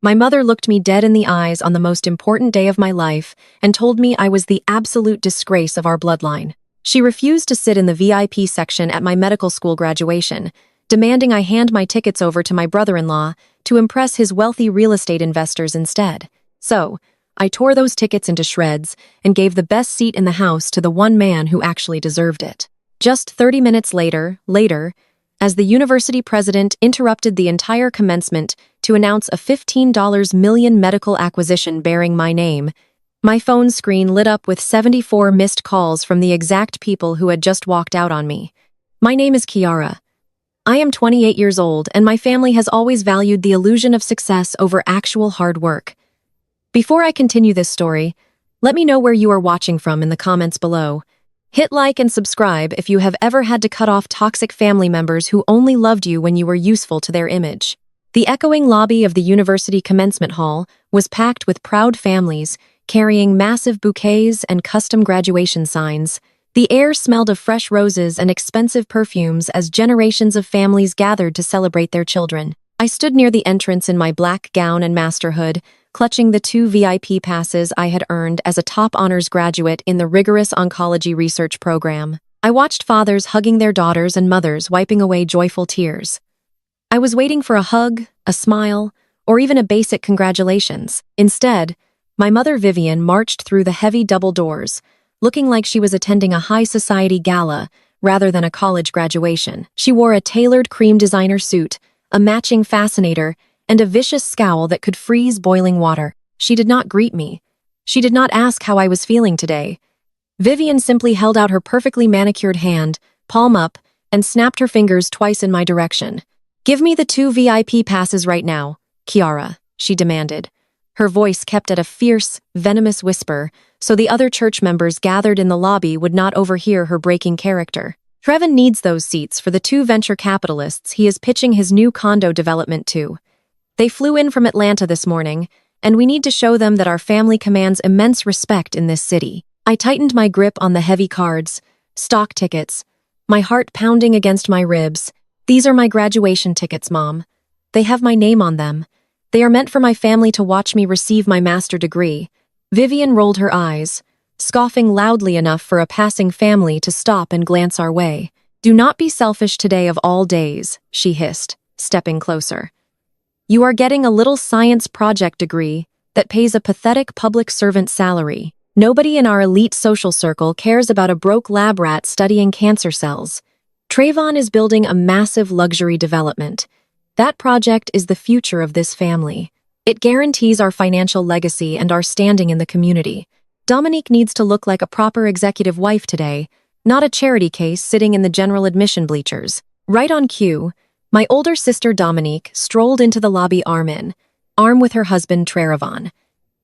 My mother looked me dead in the eyes on the most important day of my life and told me I was the absolute disgrace of our bloodline. She refused to sit in the VIP section at my medical school graduation, demanding I hand my tickets over to my brother-in-law to impress his wealthy real estate investors instead. So, I tore those tickets into shreds and gave the best seat in the house to the one man who actually deserved it. Just 30 minutes later, as the university president interrupted the entire commencement to announce a $15 million medical acquisition bearing my name, my phone screen lit up with 74 missed calls from the exact people who had just walked out on me. My name is Kiara. I am 28 years old, and my family has always valued the illusion of success over actual hard work. Before I continue this story, let me know where you are watching from in the comments below. Hit like and subscribe if you have ever had to cut off toxic family members who only loved you when you were useful to their image. The echoing lobby of the university commencement hall was packed with proud families carrying massive bouquets and custom graduation signs. The air smelled of fresh roses and expensive perfumes as generations of families gathered to celebrate their children. I stood near the entrance in my black gown and masterhood, clutching the 2 VIP passes I had earned as a top honors graduate in the rigorous oncology research program. I watched fathers hugging their daughters and mothers wiping away joyful tears. I was waiting for a hug, a smile, or even a basic congratulations. Instead, my mother Vivian marched through the heavy double doors, looking like she was attending a high society gala rather than a college graduation. She wore a tailored cream designer suit, a matching fascinator, and a vicious scowl that could freeze boiling water. She did not greet me. She did not ask how I was feeling today. Vivian simply held out her perfectly manicured hand, palm up, and snapped her fingers twice in my direction. "Give me the 2 VIP passes right now, Kiara," she demanded. Her voice kept at a fierce, venomous whisper, so the other church members gathered in the lobby would not overhear her breaking character. "Trevin needs those seats for the 2 venture capitalists he is pitching his new condo development to. They flew in from Atlanta this morning, and we need to show them that our family commands immense respect in this city." I tightened my grip on the heavy cards, stock tickets, my heart pounding against my ribs. "These are my graduation tickets, Mom. They have my name on them. They are meant for my family to watch me receive my master degree." Vivian rolled her eyes, scoffing loudly enough for a passing family to stop and glance our way. "Do not be selfish today of all days," she hissed, stepping closer. "You are getting a little science project degree that pays a pathetic public servant salary. Nobody in our elite social circle cares about a broke lab rat studying cancer cells. Trayvon is building a massive luxury development. That project is the future of this family. It guarantees our financial legacy and our standing in the community. Dominique needs to look like a proper executive wife today, not a charity case sitting in the general admission bleachers." Right on cue, my older sister Dominique strolled into the lobby arm with her husband Trayvon.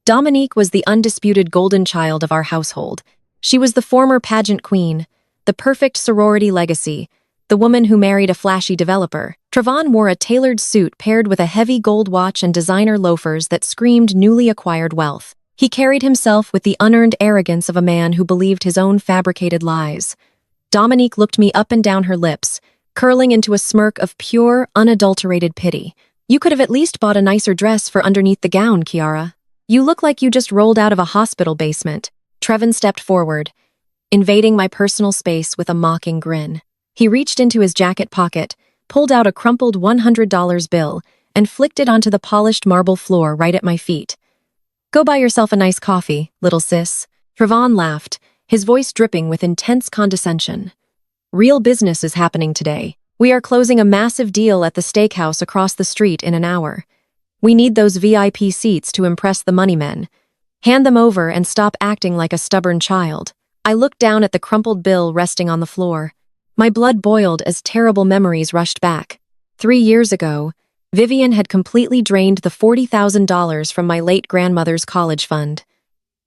Dominique was the undisputed golden child of our household. She was the former pageant queen, the perfect sorority legacy, the woman who married a flashy developer. Trayvon wore a tailored suit paired with a heavy gold watch and designer loafers that screamed newly acquired wealth. He carried himself with the unearned arrogance of a man who believed his own fabricated lies. Dominique looked me up and down her lips, curling into a smirk of pure, unadulterated pity. "You could have at least bought a nicer dress for underneath the gown, Kiara. You look like you just rolled out of a hospital basement." Trevin stepped forward, invading my personal space with a mocking grin. He reached into his jacket pocket, pulled out a crumpled $100 bill, and flicked it onto the polished marble floor right at my feet. "Go buy yourself a nice coffee, little sis." Trayvon laughed, his voice dripping with intense condescension. "Real business is happening today. We are closing a massive deal at the steakhouse across the street in an hour. We need those VIP seats to impress the money men. Hand them over and stop acting like a stubborn child." I looked down at the crumpled bill resting on the floor. My blood boiled as terrible memories rushed back. 3 years ago, Vivian had completely drained the $40,000 from my late grandmother's college fund.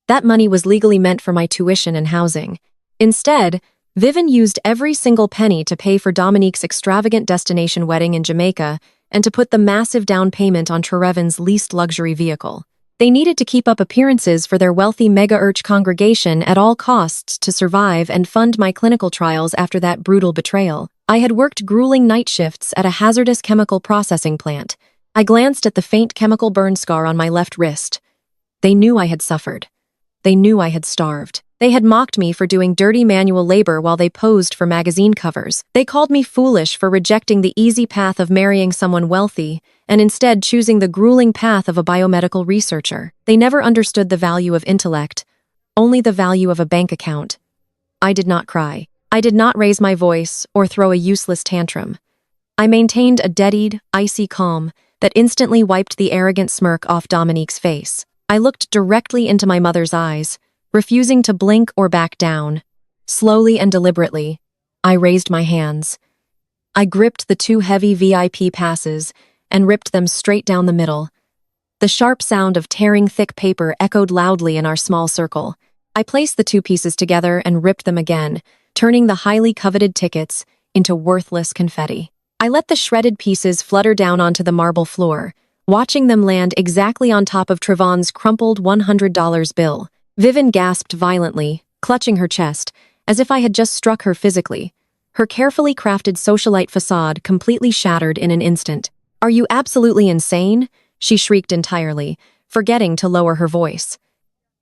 That money was legally meant for my tuition and housing. Instead, Vivian used every single penny to pay for Dominique's extravagant destination wedding in Jamaica and to put the massive down payment on Trevin's leased luxury vehicle. They needed to keep up appearances for their wealthy mega-urch congregation at all costs to survive and fund my clinical trials after that brutal betrayal. I had worked grueling night shifts at a hazardous chemical processing plant. I glanced at the faint chemical burn scar on my left wrist. They knew I had suffered. They knew I had starved. They had mocked me for doing dirty manual labor while they posed for magazine covers. They called me foolish for rejecting the easy path of marrying someone wealthy and instead choosing the grueling path of a biomedical researcher. They never understood the value of intellect, only the value of a bank account. I did not cry. I did not raise my voice or throw a useless tantrum. I maintained a deadied, icy calm that instantly wiped the arrogant smirk off Dominique's face. I looked directly into my mother's eyes, refusing to blink or back down. Slowly and deliberately, I raised my hands. I gripped the two heavy VIP passes and ripped them straight down the middle. The sharp sound of tearing thick paper echoed loudly in our small circle. I placed the two pieces together and ripped them again, turning the highly coveted tickets into worthless confetti. I let the shredded pieces flutter down onto the marble floor, watching them land exactly on top of Trevon's crumpled $100 bill. Vivian gasped violently, clutching her chest, as if I had just struck her physically. Her carefully crafted socialite facade completely shattered in an instant. "Are you absolutely insane?" she shrieked entirely, forgetting to lower her voice.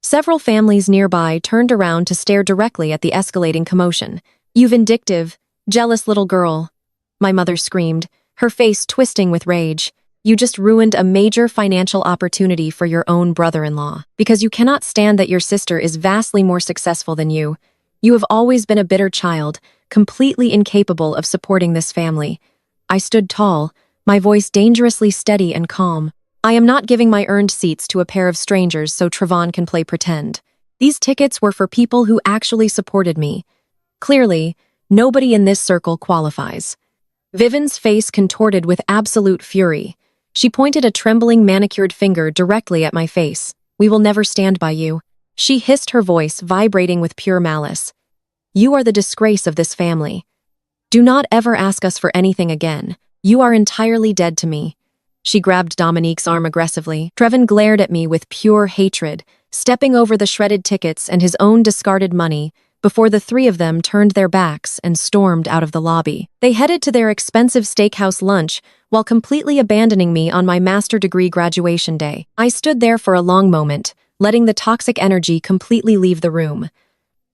Several families nearby turned around to stare directly at the escalating commotion. "You vindictive, jealous little girl," my mother screamed, her face twisting with rage. "You just ruined a major financial opportunity for your own brother-in-law. Because you cannot stand that your sister is vastly more successful than you. You have always been a bitter child, completely incapable of supporting this family." I stood tall, my voice dangerously steady and calm. "I am not giving my earned seats to a pair of strangers so Trevon can play pretend. These tickets were for people who actually supported me. Clearly, nobody in this circle qualifies." Vivian's face contorted with absolute fury. She pointed a trembling manicured finger directly at my face. "We will never stand by you." She hissed, her voice vibrating with pure malice. "You are the disgrace of this family. Do not ever ask us for anything again. You are entirely dead to me." She grabbed Dominique's arm aggressively. Trevon glared at me with pure hatred, stepping over the shredded tickets and his own discarded money before the three of them turned their backs and stormed out of the lobby. They headed to their expensive steakhouse lunch while completely abandoning me on my master degree graduation day. I stood there for a long moment, letting the toxic energy completely leave the room.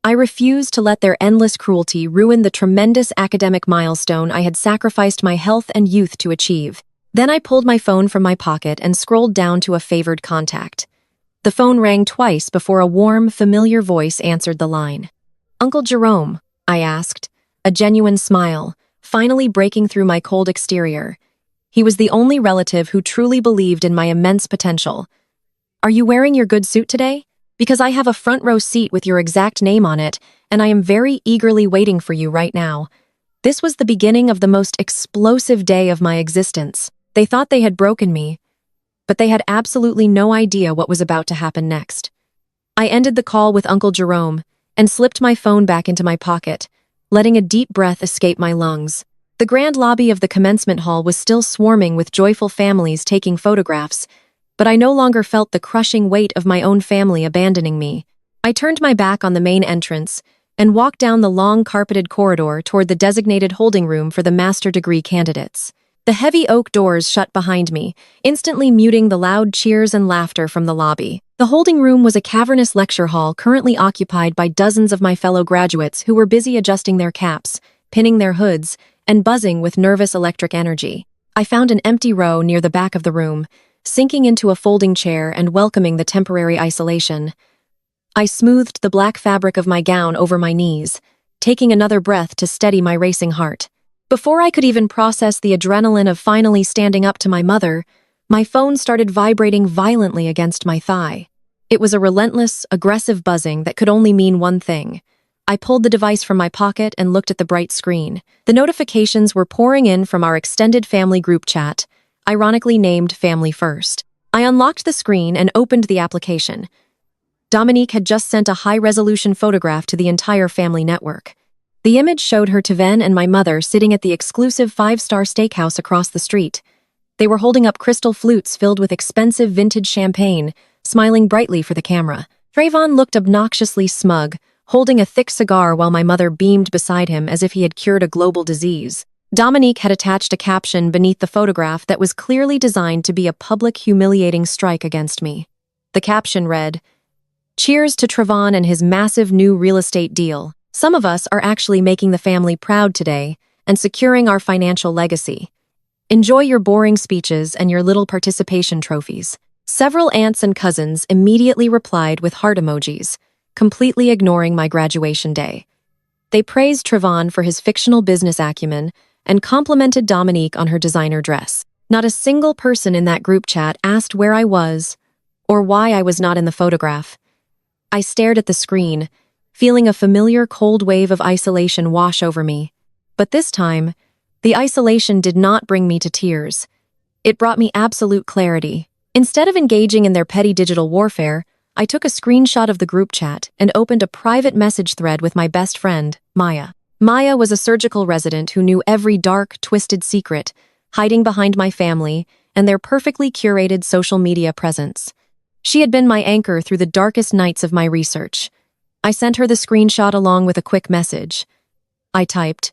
I refused to let their endless cruelty ruin the tremendous academic milestone I had sacrificed my health and youth to achieve. Then I pulled my phone from my pocket and scrolled down to a favored contact. The phone rang twice before a warm, familiar voice answered the line. "Uncle Jerome," I asked, a genuine smile, finally breaking through my cold exterior. He was the only relative who truly believed in my immense potential. "Are you wearing your good suit today? Because I have a front row seat with your exact name on it, and I am very eagerly waiting for you right now." This was the beginning of the most explosive day of my existence. They thought they had broken me, but they had absolutely no idea what was about to happen next. I ended the call with Uncle Jerome and slipped my phone back into my pocket, letting a deep breath escape my lungs. The grand lobby of the commencement hall was still swarming with joyful families taking photographs, but I no longer felt the crushing weight of my own family abandoning me. I turned my back on the main entrance and walked down the long carpeted corridor toward the designated holding room for the master degree candidates. The heavy oak doors shut behind me, instantly muting the loud cheers and laughter from the lobby. The holding room was a cavernous lecture hall currently occupied by dozens of my fellow graduates who were busy adjusting their caps, pinning their hoods, and buzzing with nervous electric energy. I found an empty row near the back of the room, sinking into a folding chair and welcoming the temporary isolation. I smoothed the black fabric of my gown over my knees, taking another breath to steady my racing heart. Before I could even process the adrenaline of finally standing up to my mother, my phone started vibrating violently against my thigh. It was a relentless, aggressive buzzing that could only mean one thing. I pulled the device from my pocket and looked at the bright screen. The notifications were pouring in from our extended family group chat, ironically named Family First. I unlocked the screen and opened the application. Dominique had just sent a high-resolution photograph to the entire family network. The image showed her Taven and my mother sitting at the exclusive five-star steakhouse across the street. They were holding up crystal flutes filled with expensive vintage champagne, smiling brightly for the camera. Trevon looked obnoxiously smug, holding a thick cigar while my mother beamed beside him as if he had cured a global disease. Dominique had attached a caption beneath the photograph that was clearly designed to be a public humiliating strike against me. The caption read, "Cheers to Trevon and his massive new real estate deal. Some of us are actually making the family proud today and securing our financial legacy. Enjoy your boring speeches and your little participation trophies." Several aunts and cousins immediately replied with heart emojis, completely ignoring my graduation day. They praised Trevon for his fictional business acumen and complimented Dominique on her designer dress. Not a single person in that group chat asked where I was or why I was not in the photograph. I stared at the screen, feeling a familiar cold wave of isolation wash over me. But this time, the isolation did not bring me to tears. It brought me absolute clarity. Instead of engaging in their petty digital warfare, I took a screenshot of the group chat and opened a private message thread with my best friend, Maya. Maya was a surgical resident who knew every dark, twisted secret, hiding behind my family and their perfectly curated social media presence. She had been my anchor through the darkest nights of my research. I sent her the screenshot along with a quick message. I typed,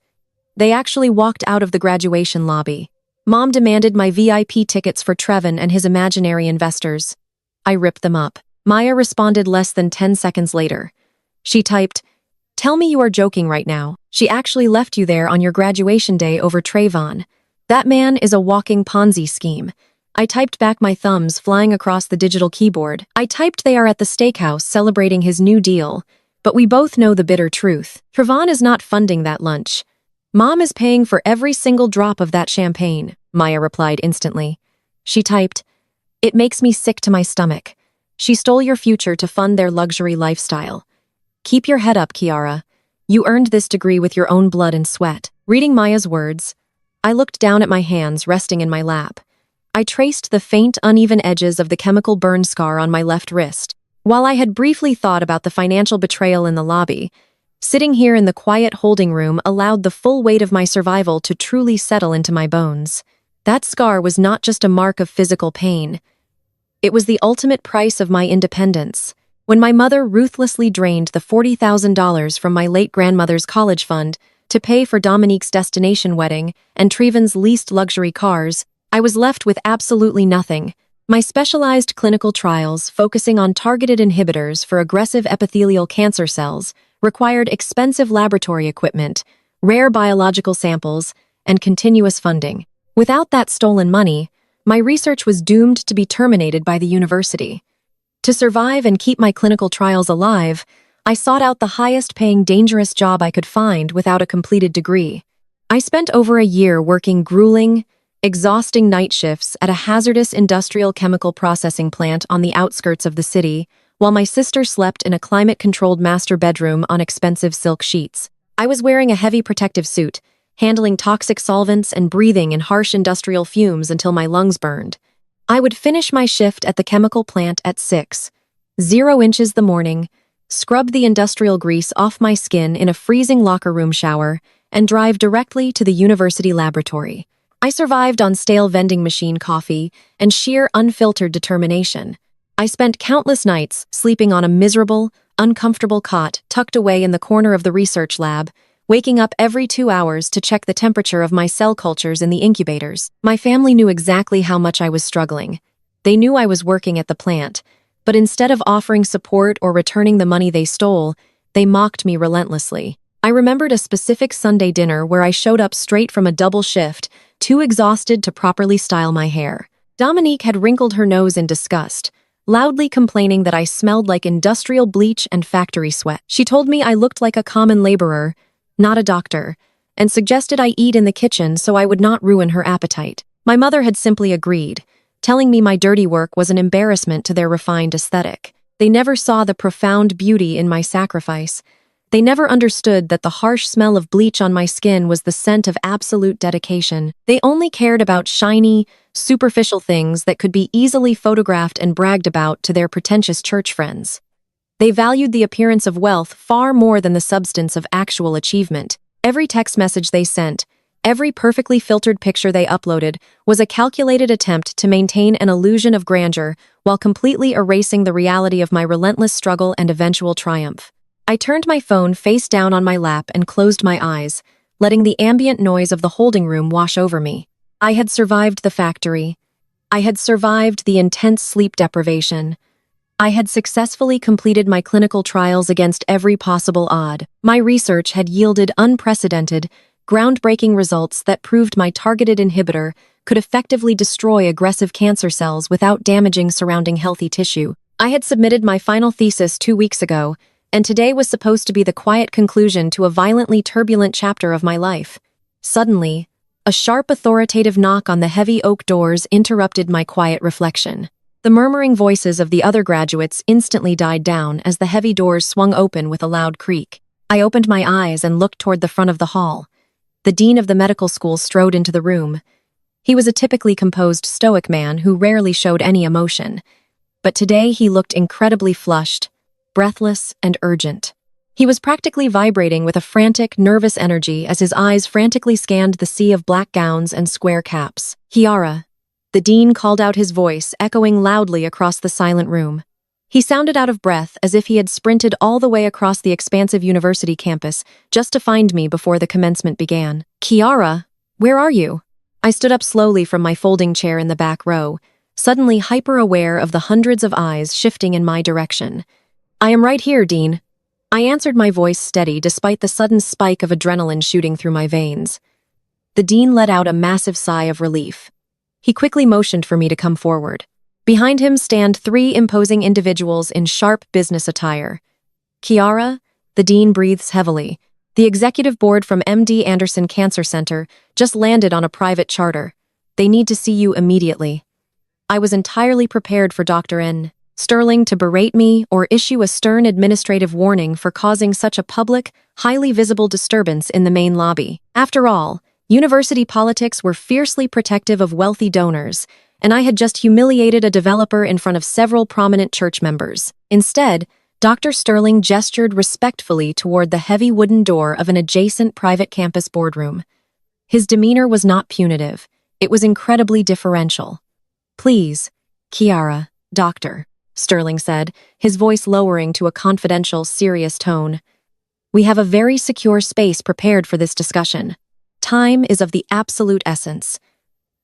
"They actually walked out of the graduation lobby. Mom demanded my VIP tickets for Trevon and his imaginary investors." I ripped them up. Maya responded less than 10 seconds later. She typed, "Tell me you are joking right now. She actually left you there on your graduation day over Trayvon. That man is a walking Ponzi scheme." I typed back, my thumbs flying across the digital keyboard. I typed, "They are at the steakhouse celebrating his new deal. But we both know the bitter truth. Trevon is not funding that lunch. Mom is paying for every single drop of that champagne." Maya replied instantly. She typed, "It makes me sick to my stomach. She stole your future to fund their luxury lifestyle. Keep your head up, Kiara. You earned this degree with your own blood and sweat." Reading Maya's words, I looked down at my hands resting in my lap. I traced the faint, uneven edges of the chemical burn scar on my left wrist. While I had briefly thought about the financial betrayal in the lobby, sitting here in the quiet holding room allowed the full weight of my survival to truly settle into my bones. That scar was not just a mark of physical pain. It was the ultimate price of my independence. When my mother ruthlessly drained the $40,000 from my late grandmother's college fund to pay for Dominique's destination wedding and Trevon's leased luxury cars, I was left with absolutely nothing. My specialized clinical trials, focusing on targeted inhibitors for aggressive epithelial cancer cells, required expensive laboratory equipment, rare biological samples, and continuous funding. Without that stolen money, my research was doomed to be terminated by the university. To survive and keep my clinical trials alive, I sought out the highest-paying dangerous job I could find without a completed degree. I spent over a year working grueling, exhausting night shifts at a hazardous industrial chemical processing plant on the outskirts of the city, while my sister slept in a climate-controlled master bedroom on expensive silk sheets. I was wearing a heavy protective suit, handling toxic solvents and breathing in harsh industrial fumes until my lungs burned. I would finish my shift at the chemical plant at 6:00 the morning, scrub the industrial grease off my skin in a freezing locker room shower, and drive directly to the university laboratory. I survived on stale vending machine coffee and sheer unfiltered determination. I spent countless nights sleeping on a miserable, uncomfortable cot tucked away in the corner of the research lab, waking up every 2 hours to check the temperature of my cell cultures in the incubators. My family knew exactly how much I was struggling. They knew I was working at the plant, but instead of offering support or returning the money they stole, they mocked me relentlessly. I remembered a specific Sunday dinner where I showed up straight from a double shift, too exhausted to properly style my hair. Dominique had wrinkled her nose in disgust, loudly complaining that I smelled like industrial bleach and factory sweat. She told me I looked like a common laborer, not a doctor, and suggested I eat in the kitchen so I would not ruin her appetite. My mother had simply agreed, telling me my dirty work was an embarrassment to their refined aesthetic. They never saw the profound beauty in my sacrifice. They never understood that the harsh smell of bleach on my skin was the scent of absolute dedication. They only cared about shiny, superficial things that could be easily photographed and bragged about to their pretentious church friends. They valued the appearance of wealth far more than the substance of actual achievement. Every text message they sent, every perfectly filtered picture they uploaded was a calculated attempt to maintain an illusion of grandeur while completely erasing the reality of my relentless struggle and eventual triumph. I turned my phone face down on my lap and closed my eyes, letting the ambient noise of the holding room wash over me. I had survived the factory. I had survived the intense sleep deprivation. I had successfully completed my clinical trials against every possible odd. My research had yielded unprecedented, groundbreaking results that proved my targeted inhibitor could effectively destroy aggressive cancer cells without damaging surrounding healthy tissue. I had submitted my final thesis 2 weeks ago, and today was supposed to be the quiet conclusion to a violently turbulent chapter of my life. Suddenly, a sharp authoritative knock on the heavy oak doors interrupted my quiet reflection. The murmuring voices of the other graduates instantly died down as the heavy doors swung open with a loud creak. I opened my eyes and looked toward the front of the hall. The dean of the medical school strode into the room. He was a typically composed stoic man who rarely showed any emotion, but today he looked incredibly flushed, breathless, and urgent. He was practically vibrating with a frantic, nervous energy as his eyes frantically scanned the sea of black gowns and square caps. "Kiara," the dean called out, his voice echoing loudly across the silent room. He sounded out of breath, as if he had sprinted all the way across the expansive university campus just to find me before the commencement began. "Kiara, where are you?" I stood up slowly from my folding chair in the back row, suddenly hyper-aware of the hundreds of eyes shifting in my direction. "I am right here, Dean." I answered, my voice steady despite the sudden spike of adrenaline shooting through my veins. The dean let out a massive sigh of relief. He quickly motioned for me to come forward. Behind him stand 3 imposing individuals in sharp business attire. "Kiara," the dean breathes heavily. "The executive board from MD Anderson Cancer Center just landed on a private charter. They need to see you immediately." I was entirely prepared for Dr. N. Sterling to berate me or issue a stern administrative warning for causing such a public, highly visible disturbance in the main lobby. After all, university politics were fiercely protective of wealthy donors, and I had just humiliated a developer in front of several prominent church members. Instead, Dr. Sterling gestured respectfully toward the heavy wooden door of an adjacent private campus boardroom. His demeanor was not punitive. It was incredibly deferential. "Please, Kiara, Doctor," Sterling said, his voice lowering to a confidential, serious tone. "We have a very secure space prepared for this discussion. Time is of the absolute essence."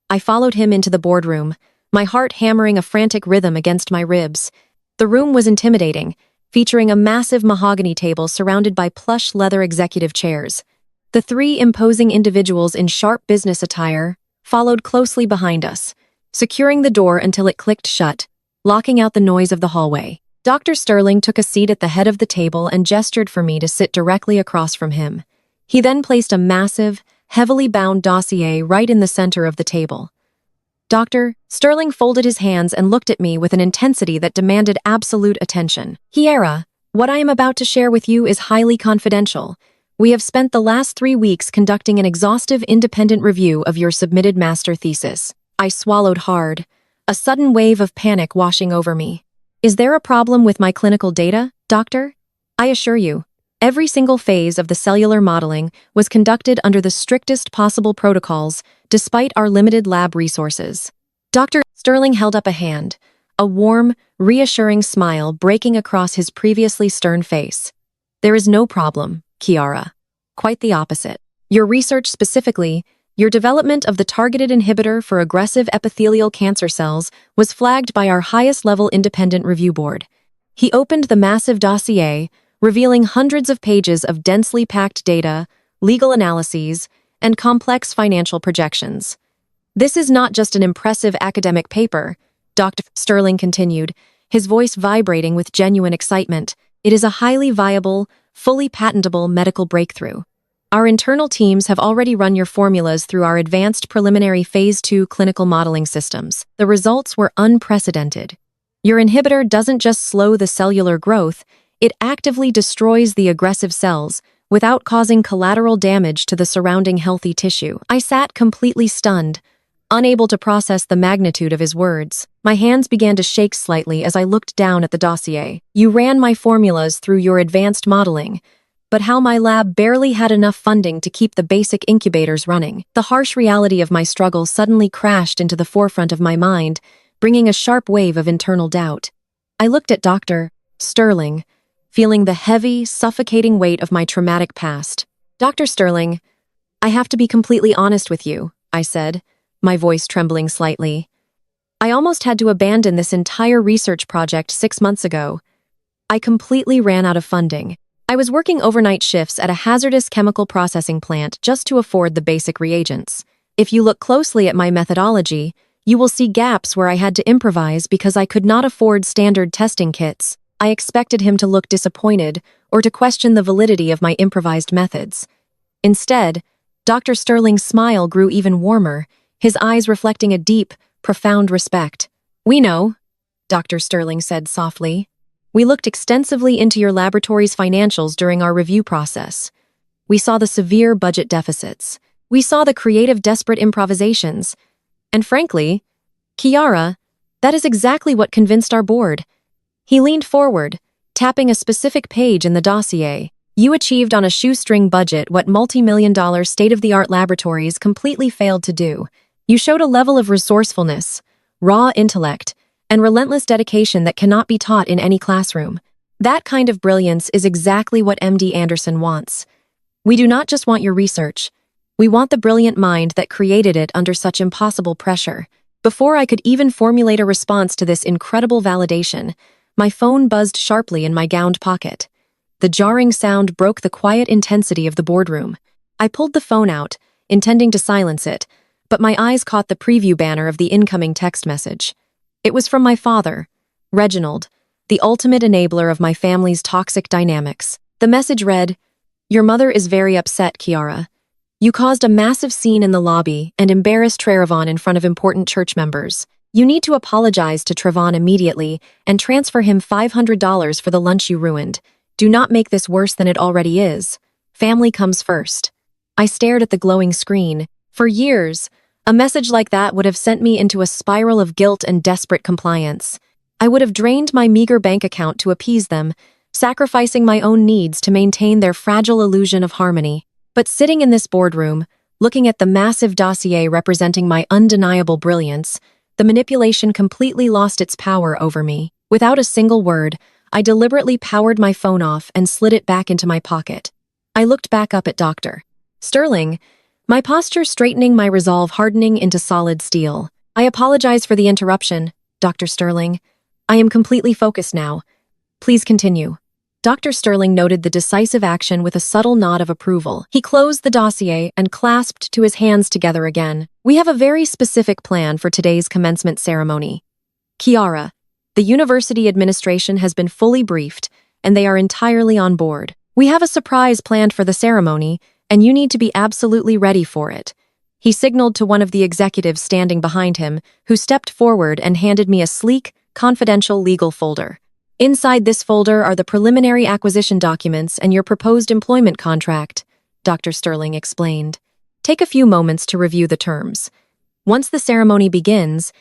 I followed him into the boardroom, my heart hammering a frantic rhythm against my ribs. The room was intimidating, featuring a massive mahogany table surrounded by plush leather executive chairs. The 3 imposing individuals in sharp business attire followed closely behind us, securing the door until it clicked shut, locking out the noise of the hallway. Dr. Sterling took a seat at the head of the table and gestured for me to sit directly across from him. He then placed a massive, heavily bound dossier right in the center of the table. Dr. Sterling folded his hands and looked at me with an intensity that demanded absolute attention. "Kiara, what I am about to share with you is highly confidential. We have spent the last 3 weeks conducting an exhaustive independent review of your submitted master thesis." I swallowed hard, a sudden wave of panic washing over me. "Is there a problem with my clinical data, doctor?" "I assure you, every single phase of the cellular modeling was conducted under the strictest possible protocols, despite our limited lab resources." Dr. Sterling held up a hand, a warm, reassuring smile breaking across his previously stern face. "There is no problem, Kiara. Quite the opposite. Your research specifically, your development of the targeted inhibitor for aggressive epithelial cancer cells, was flagged by our highest-level independent review board." He opened the massive dossier, revealing hundreds of pages of densely packed data, legal analyses, and complex financial projections. "This is not just an impressive academic paper," Dr. Sterling continued, his voice vibrating with genuine excitement. "It is a highly viable, fully patentable medical breakthrough. Our internal teams have already run your formulas through our advanced preliminary Phase 2 clinical modeling systems. The results were unprecedented. Your inhibitor doesn't just slow the cellular growth, it actively destroys the aggressive cells without causing collateral damage to the surrounding healthy tissue." I sat completely stunned, unable to process the magnitude of his words. My hands began to shake slightly as I looked down at the dossier. "You ran my formulas through your advanced modeling, but how my lab barely had enough funding to keep the basic incubators running." The harsh reality of my struggle suddenly crashed into the forefront of my mind, bringing a sharp wave of internal doubt. I looked at Dr. Sterling, feeling the heavy, suffocating weight of my traumatic past. "Dr. Sterling, I have to be completely honest with you, I said, my voice trembling slightly. I almost had to abandon this entire research project 6 months ago. I completely ran out of funding. I was working overnight shifts at a hazardous chemical processing plant just to afford the basic reagents. If you look closely at my methodology, you will see gaps where I had to improvise because I could not afford standard testing kits. I expected him to look disappointed or to question the validity of my improvised methods. Instead, Dr. Sterling's smile grew even warmer, his eyes reflecting a deep, profound respect. "We know," Dr. Sterling said softly. "We looked extensively into your laboratory's financials during our review process. We saw the severe budget deficits. We saw the creative, desperate improvisations. And frankly, Kiara, that is exactly what convinced our board." He leaned forward, tapping a specific page in the dossier. "You achieved on a shoestring budget what multi-million-dollar state-of-the-art laboratories completely failed to do. You showed a level of resourcefulness, raw intellect, and relentless dedication that cannot be taught in any classroom. That kind of brilliance is exactly what MD Anderson wants. We do not just want your research. We want the brilliant mind that created it under such impossible pressure." Before I could even formulate a response to this incredible validation, my phone buzzed sharply in my gowned pocket. The jarring sound broke the quiet intensity of the boardroom. I pulled the phone out, intending to silence it, but my eyes caught the preview banner of the incoming text message. It was from my father, Reginald, the ultimate enabler of my family's toxic dynamics. The message read, "Your mother is very upset, Kiara. You caused a massive scene in the lobby and embarrassed Trayvon in front of important church members. You need to apologize to Trayvon immediately and transfer him $500 for the lunch you ruined. Do not make this worse than it already is. Family comes first." I stared at the glowing screen. For years, a message like that would have sent me into a spiral of guilt and desperate compliance. I would have drained my meager bank account to appease them, sacrificing my own needs to maintain their fragile illusion of harmony. But sitting in this boardroom, looking at the massive dossier representing my undeniable brilliance, the manipulation completely lost its power over me. Without a single word, I deliberately powered my phone off and slid it back into my pocket. I looked back up at Dr. Sterling, my posture straightening, my resolve hardening into solid steel. "I apologize for the interruption, Dr. Sterling. I am completely focused now. Please continue." Dr. Sterling noted the decisive action with a subtle nod of approval. He closed the dossier and clasped to his hands together again. "We have a very specific plan for today's commencement ceremony. Kiara, the university administration has been fully briefed, and they are entirely on board. We have a surprise planned for the ceremony, and you need to be absolutely ready for it." He signaled to one of the executives standing behind him, who stepped forward and handed me a sleek, confidential legal folder. "Inside this folder are the preliminary acquisition documents and your proposed employment contract," Dr. Sterling explained. "Take a few moments to review the terms. Once the ceremony begins,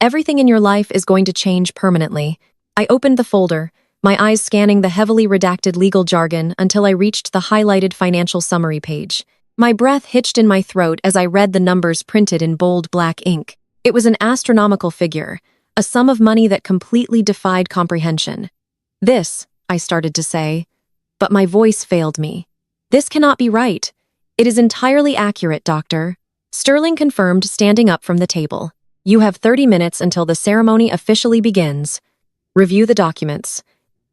everything in your life is going to change permanently." I opened the folder, my eyes scanning the heavily redacted legal jargon until I reached the highlighted financial summary page. My breath hitched in my throat as I read the numbers printed in bold black ink. It was an astronomical figure, a sum of money that completely defied comprehension. "This," I started to say, but my voice failed me. "This cannot be right. It is entirely accurate, Doctor." Sterling confirmed, standing up from the table. "You have 30 minutes until the ceremony officially begins. Review the documents.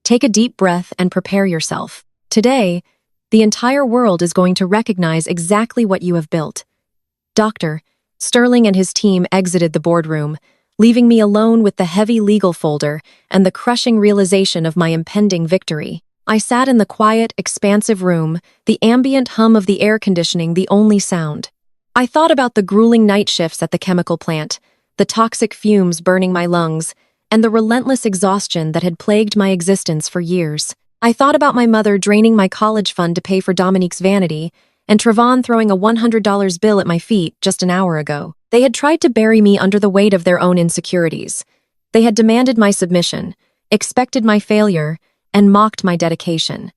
Take a deep breath and prepare yourself. Today, the entire world is going to recognize exactly what you have built." Dr. Sterling and his team exited the boardroom, leaving me alone with the heavy legal folder and the crushing realization of my impending victory. I sat in the quiet, expansive room, the ambient hum of the air conditioning the only sound. I thought about the grueling night shifts at the chemical plant, the toxic fumes burning my lungs, and the relentless exhaustion that had plagued my existence for years. I thought about my mother draining my college fund to pay for Dominique's vanity, and Trayvon throwing a $100 bill at my feet just an hour ago. They had tried to bury me under the weight of their own insecurities. They had demanded my submission, expected my failure, and mocked my dedication.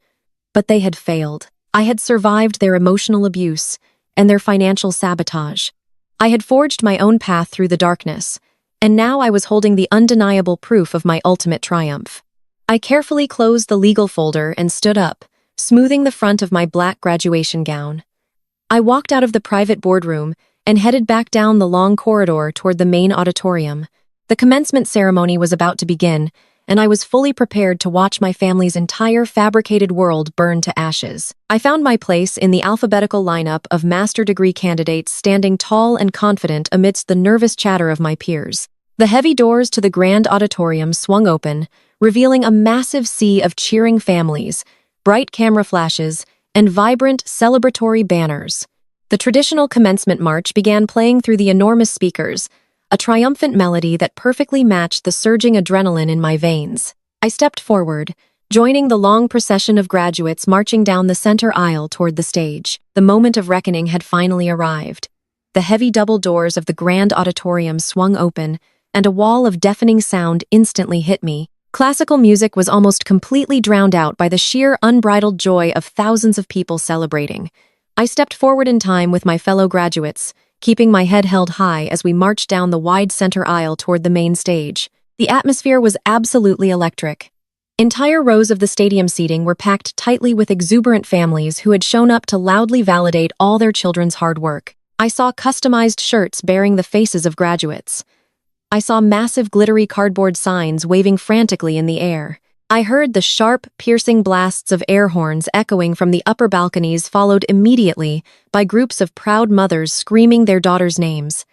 But they had failed. I had survived their emotional abuse and their financial sabotage. I had forged my own path through the darkness, and now I was holding the undeniable proof of my ultimate triumph. I carefully closed the legal folder and stood up, smoothing the front of my black graduation gown. I walked out of the private boardroom and headed back down the long corridor toward the main auditorium. The commencement ceremony was about to begin, and I was fully prepared to watch my family's entire fabricated world burn to ashes. I found my place in the alphabetical lineup of master degree candidates, standing tall and confident amidst the nervous chatter of my peers. The heavy doors to the grand auditorium swung open, revealing a massive sea of cheering families, bright camera flashes, and vibrant celebratory banners. The traditional commencement march began playing through the enormous speakers, a triumphant melody that perfectly matched the surging adrenaline in my veins. I stepped forward, joining the long procession of graduates marching down the center aisle toward the stage. The moment of reckoning had finally arrived. The heavy double doors of the grand auditorium swung open, and a wall of deafening sound instantly hit me. Classical music was almost completely drowned out by the sheer unbridled joy of thousands of people celebrating. I stepped forward in time with my fellow graduates, keeping my head held high as we marched down the wide center aisle toward the main stage. The atmosphere was absolutely electric. Entire rows of the stadium seating were packed tightly with exuberant families who had shown up to loudly validate all their children's hard work. I saw customized shirts bearing the faces of graduates. I saw massive glittery cardboard signs waving frantically in the air. I heard the sharp, piercing blasts of air horns echoing from the upper balconies, followed immediately by groups of proud mothers screaming their daughters' names.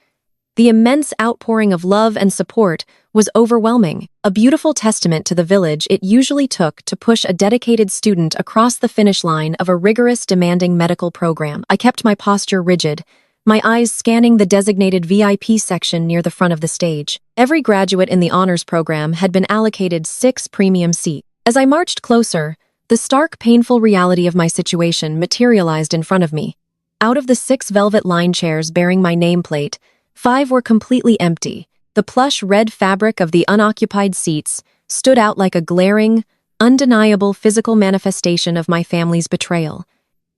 The immense outpouring of love and support was overwhelming, a beautiful testament to the village it usually took to push a dedicated student across the finish line of a rigorous, demanding medical program. I kept my posture rigid, my eyes scanning the designated VIP section near the front of the stage. Every graduate in the honors program had been allocated 6 premium seats. As I marched closer, the stark, painful reality of my situation materialized in front of me. Out of the 6 velvet-lined chairs bearing my nameplate, 5 were completely empty. The plush red fabric of the unoccupied seats stood out like a glaring, undeniable physical manifestation of my family's betrayal.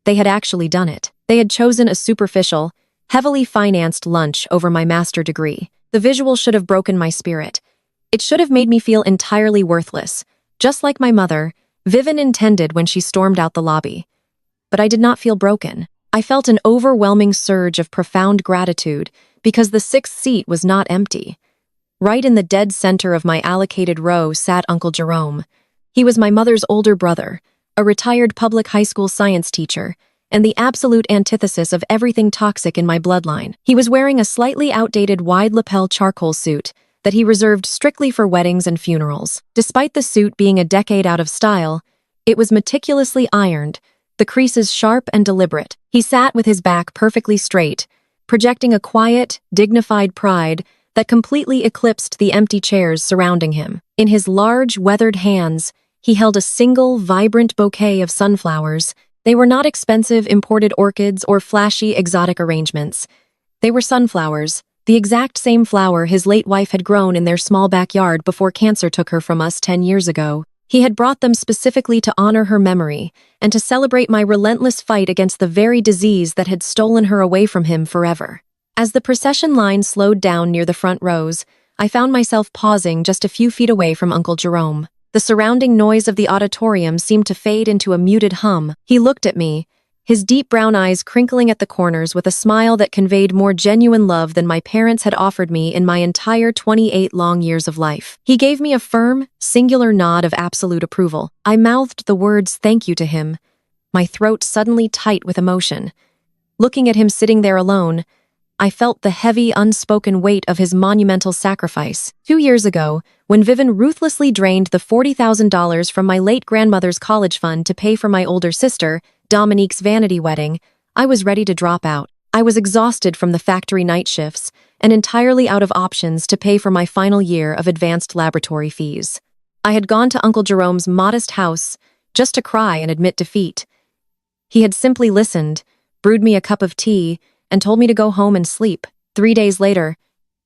They had actually done it. They had chosen a superficial, heavily financed lunch over my master degree. The visual should have broken my spirit. It should have made me feel entirely worthless, just like my mother, Vivian, intended when she stormed out the lobby. But I did not feel broken. I felt an overwhelming surge of profound gratitude because the 6th seat was not empty. Right in the dead center of my allocated row sat Uncle Jerome. He was my mother's older brother, a retired public high school science teacher, and the absolute antithesis of everything toxic in my bloodline. He was wearing a slightly outdated wide-lapel charcoal suit that he reserved strictly for weddings and funerals. Despite the suit being a decade out of style, it was meticulously ironed, the creases sharp and deliberate. He sat with his back perfectly straight, projecting a quiet, dignified pride that completely eclipsed the empty chairs surrounding him. In his large, weathered hands, he held a single, vibrant bouquet of sunflowers. They were not expensive imported orchids or flashy exotic arrangements. They were sunflowers, the exact same flower his late wife had grown in their small backyard before cancer took her from us 10 years ago. He had brought them specifically to honor her memory and to celebrate my relentless fight against the very disease that had stolen her away from him forever. As the procession line slowed down near the front rows, I found myself pausing just a few feet away from Uncle Jerome. The surrounding noise of the auditorium seemed to fade into a muted hum. He looked at me, his deep brown eyes crinkling at the corners with a smile that conveyed more genuine love than my parents had offered me in my entire 28 long years of life. He gave me a firm, singular nod of absolute approval. I mouthed the words "thank you" to him, my throat suddenly tight with emotion. Looking at him sitting there alone, I felt the heavy, unspoken weight of his monumental sacrifice. 2 years ago, when Vivian ruthlessly drained the $40,000 from my late grandmother's college fund to pay for my older sister, Dominique's vanity wedding, I was ready to drop out. I was exhausted from the factory night shifts and entirely out of options to pay for my final year of advanced laboratory fees. I had gone to Uncle Jerome's modest house just to cry and admit defeat. He had simply listened, brewed me a cup of tea, and told me to go home and sleep. 3 days later,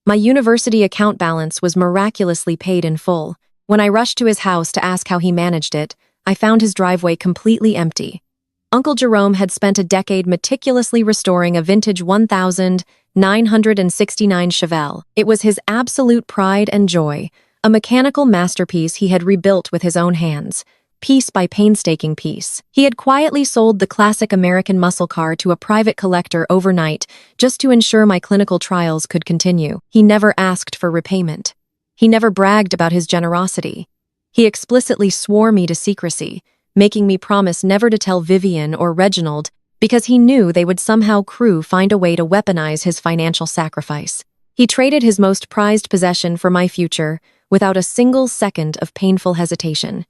my university account balance was miraculously paid in full. When I rushed to his house to ask how he managed it, I found his driveway completely empty. Uncle Jerome had spent a decade meticulously restoring a vintage 1969 Chevelle. It was his absolute pride and joy, a mechanical masterpiece he had rebuilt with his own hands. piece by painstaking piece. He had quietly sold the classic American muscle car to a private collector overnight just to ensure my clinical trials could continue. He never asked for repayment. He never bragged about his generosity. He explicitly swore me to secrecy, making me promise never to tell Vivian or Reginald because he knew they would somehow find a way to weaponize his financial sacrifice. He traded his most prized possession for my future without a single second of painful hesitation.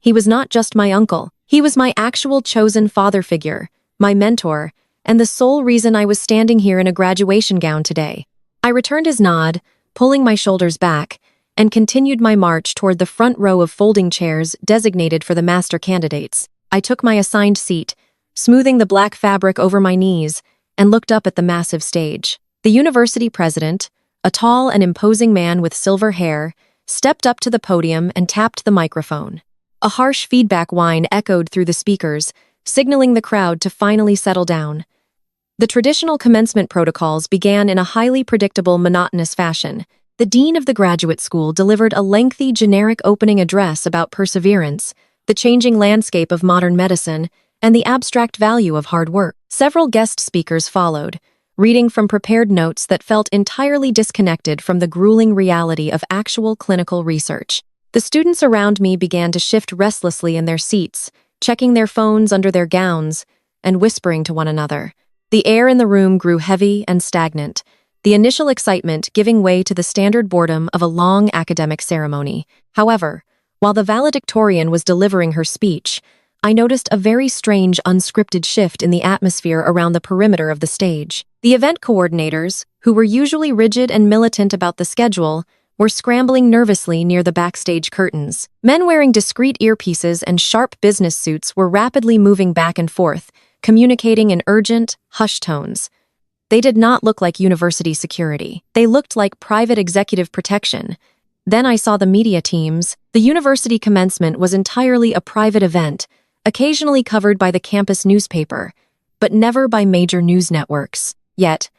He was not just my uncle. He was my actual chosen father figure, my mentor, and the sole reason I was standing here in a graduation gown today. I returned his nod, pulling my shoulders back, and continued my march toward the front row of folding chairs designated for the master candidates. I took my assigned seat, smoothing the black fabric over my knees, and looked up at the massive stage. The university president, a tall and imposing man with silver hair, stepped up to the podium and tapped the microphone. A harsh feedback whine echoed through the speakers, signaling the crowd to finally settle down. The traditional commencement protocols began in a highly predictable, monotonous fashion. The dean of the graduate school delivered a lengthy, generic opening address about perseverance, the changing landscape of modern medicine, and the abstract value of hard work. Several guest speakers followed, reading from prepared notes that felt entirely disconnected from the grueling reality of actual clinical research. The students around me began to shift restlessly in their seats, checking their phones under their gowns, and whispering to one another. The air in the room grew heavy and stagnant, the initial excitement giving way to the standard boredom of a long academic ceremony. However, while the valedictorian was delivering her speech, I noticed a very strange, unscripted shift in the atmosphere around the perimeter of the stage. The event coordinators, who were usually rigid and militant about the schedule, were scrambling nervously near the backstage curtains. Men wearing discreet earpieces and sharp business suits were rapidly moving back and forth, communicating in urgent, hushed tones. They did not look like university security. They looked like private executive protection. Then I saw the media teams. The university commencement was entirely a private event, occasionally covered by the campus newspaper, but never by major news networks. Yet,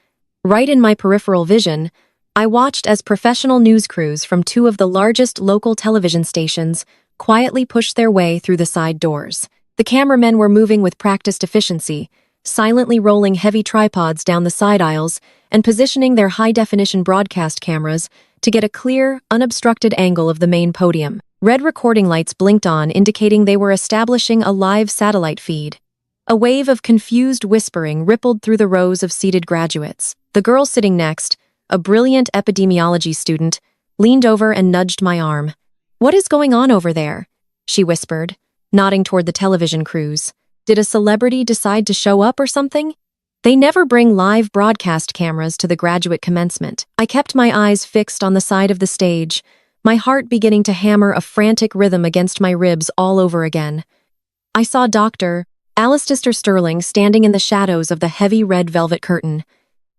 right in my peripheral vision, I watched as professional news crews from two of the largest local television stations quietly pushed their way through the side doors. The cameramen were moving with practiced efficiency, silently rolling heavy tripods down the side aisles and positioning their high-definition broadcast cameras to get a clear, unobstructed angle of the main podium. Red recording lights blinked on, indicating they were establishing a live satellite feed. A wave of confused whispering rippled through the rows of seated graduates. The girl sitting next, a brilliant epidemiology student, leaned over and nudged my arm. "What is going on over there?" she whispered, nodding toward the television crews. "Did a celebrity decide to show up or something?" They never bring live broadcast cameras to the graduate commencement. I kept my eyes fixed on the side of the stage, my heart beginning to hammer a frantic rhythm against my ribs all over again. I saw Dr. Alistair Sterling standing in the shadows of the heavy red velvet curtain.